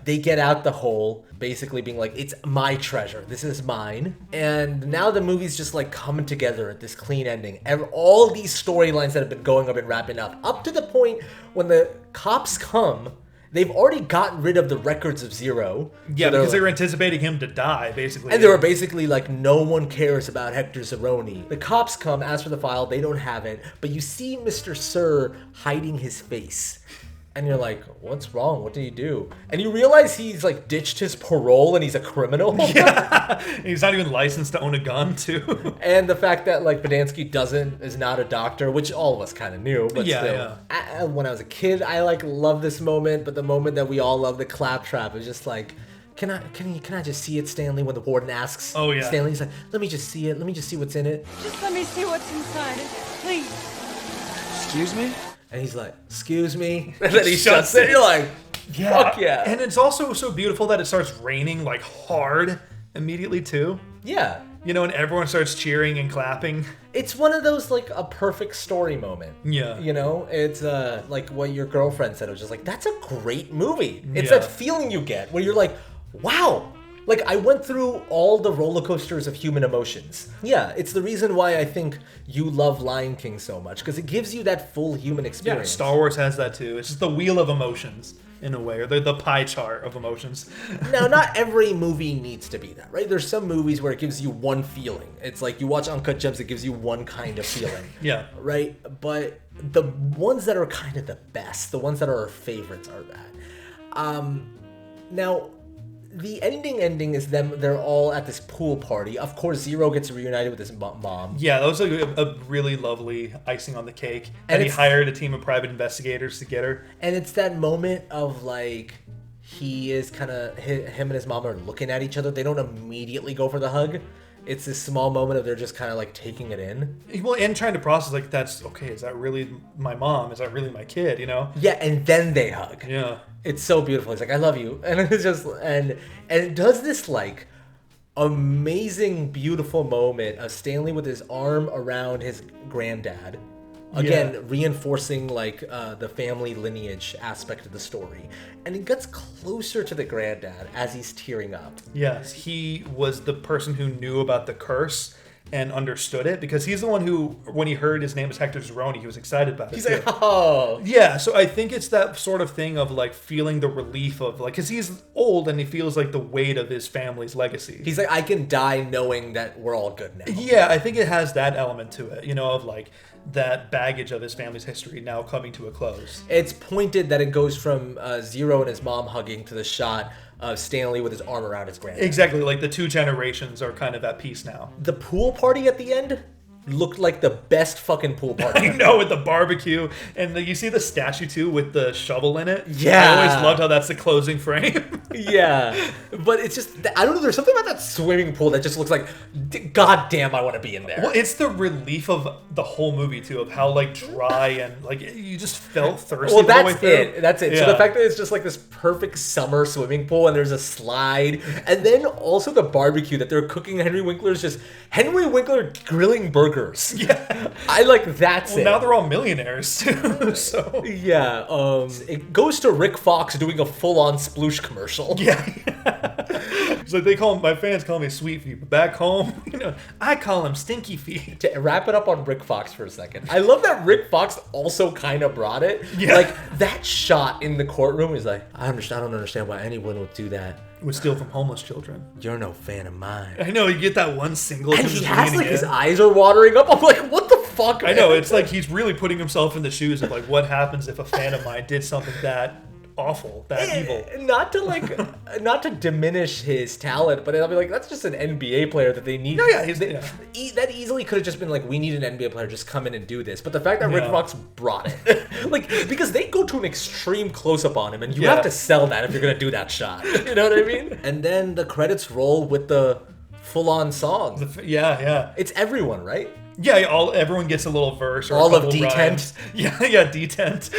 they get out the hole, basically being like, it's my treasure, this is mine. And now the movie's just like coming together at this clean ending. And all these storylines that have been going up and wrapping up to the point when the cops come. They've already gotten rid of the records of Zero. Yeah, so because they were anticipating him to die, basically. And they were basically like, no one cares about Hector Zeroni. The cops come, ask for the file, they don't have it. But you see Mr. Sir hiding his face. And you're like, what's wrong? What did he do? And you realize he's like ditched his parole and he's a criminal. Yeah, he's not even licensed to own a gun, too. And the fact that like Podansky is not a doctor, which all of us kind of knew, but still. When I was a kid, I like love this moment, but the moment that we all love the claptrap is just like, can I just see it, Stanley? When the warden asks, Stanley's like, let me just see it. Let me just see what's in it. Just let me see what's inside it, please. Excuse me? And he's like, excuse me. And then he shuts it. You're like, fuck yeah. And it's also so beautiful that it starts raining like hard immediately too. Yeah. You know, and everyone starts cheering and clapping. It's one of those like a perfect story moment. Yeah. You know, it's like what your girlfriend said. It was just like, that's a great movie. It's that feeling you get where you're like, wow. Like, I went through all the roller coasters of human emotions. Yeah, it's the reason why I think you love Lion King so much, because it gives you that full human experience. Yeah, Star Wars has that too. It's just the wheel of emotions, in a way, or the pie chart of emotions. Now, not every movie needs to be that, right? There's some movies where it gives you one feeling. It's like you watch Uncut Gems, it gives you one kind of feeling. Yeah. Right? But the ones that are kind of the best, the ones that are our favorites are that. Now, the ending is they're all at this pool party. Of course, Zero gets reunited with his mom. Yeah, that was a really lovely icing on the cake. And he hired a team of private investigators to get her. And it's that moment of like, he is kind of, him and his mom are looking at each other. They don't immediately go for the hug. It's this small moment of they're just kind of like taking it in. Well, and trying to process like, that's, okay, is that really my mom? Is that really my kid, you know? Yeah, and then they hug. Yeah. It's so beautiful. He's like, I love you. And it's just, and it does this like amazing, beautiful moment of Stanley with his arm around his granddad. Again, reinforcing like the family lineage aspect of the story. And it gets closer to the granddad as he's tearing up. Yes, he was the person who knew about the curse and understood it, because he's the one who, when he heard his name was Hector Zeroni, he was excited about it. He's like, oh. Yeah, so I think it's that sort of thing of like feeling the relief of like, because he's old and he feels like the weight of his family's legacy. He's like, I can die knowing that we're all good now. Yeah, I think it has that element to it, you know, of like that baggage of his family's history now coming to a close. It's pointed that it goes from Zero and his mom hugging to the shot of Stanley with his arm around his granddad. Exactly, like the two generations are kind of at peace now. The pool party at the end looked like the best fucking pool party. You know, with the barbecue, and you see the statue too with the shovel in it. Yeah. I always loved how that's the closing frame. Yeah, but it's just, I don't know, there's something about that swimming pool that just looks like, god damn, I want to be in there. Well, it's the relief of the whole movie too, of how like dry and like you just felt thirsty. Well, the whole way that's through. it. That's it. Yeah. So the fact that it's just like this perfect summer swimming pool and there's a slide, and then also the barbecue that they're cooking. Henry Winkler's just Henry Winkler grilling burgers. Yeah. I like that's Well, it. now they're all millionaires too. So Yeah. It goes to Rick Fox doing a full-on sploosh commercial. yeah. It's like they call him, my fans call me Sweet Feet, but back home, you know, I call him Stinky Feet. To wrap it up on Rick Fox for a second, I love that Rick Fox also kind of brought it. Yeah. Like that shot in the courtroom is like, I don't understand why anyone would do that. Would steal from homeless children. You're no fan of mine. I know, you get that one single. And him he just has leaning like his in. eyes are watering up. I'm like, what the fuck? I know, it's like he's really putting himself in the shoes of like what happens if a fan of mine did something that awful, that evil. Not to diminish his talent, but I'll be like, that's just an NBA player that they need. No, yeah, That easily could have just been like, we need an NBA player, just come in and do this. But the fact that Rick Yeah. Fox brought it, like, because they go to an extreme close up on him, and you Yeah. have to sell that if you're gonna do that shot. You know what I mean? And then the credits roll with the full on song. Yeah. It's everyone, right? Yeah, everyone gets a little verse or All a of couple D-Tent. rhymes. Yeah, D-Tent.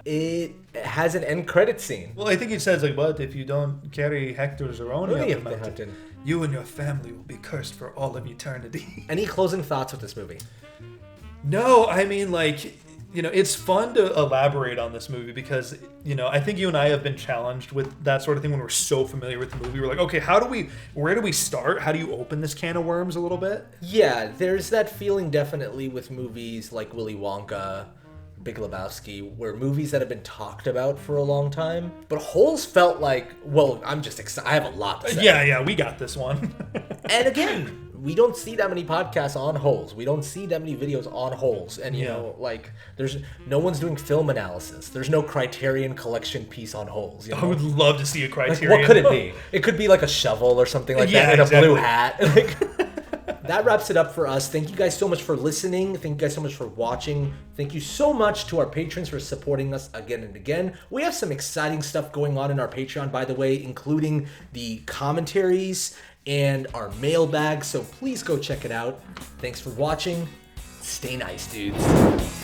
It has an end credit scene. Well, I think he says like, "But if you don't carry Hector Zeroni up the mountain, you and your family will be cursed for all of eternity." Any closing thoughts with this movie? No, I mean, like, you know, it's fun to elaborate on this movie because, you know, I think you and I have been challenged with that sort of thing when we're so familiar with the movie. We're like, okay, where do we start? How do you open this can of worms a little bit? Yeah, there's that feeling definitely with movies like Willy Wonka, Big Lebowski, where movies that have been talked about for a long time. But Holes felt like, well, I'm just excited. I have a lot to say. Yeah, we got this one. And again, we don't see that many podcasts on Holes. We don't see that many videos on Holes. And, you know, like, there's no one's doing film analysis. There's no Criterion Collection piece on Holes. You know? I would love to see a Like, Criterion. what could it be? It could be like a shovel or something like that, and exactly. a blue hat. Like, that wraps it up for us. Thank you guys so much for listening. Thank you guys so much for watching. Thank you so much to our patrons for supporting us again and again. We have some exciting stuff going on in our Patreon, by the way, including the commentaries and our mailbag. So please go check it out. Thanks for watching. Stay nice, dudes.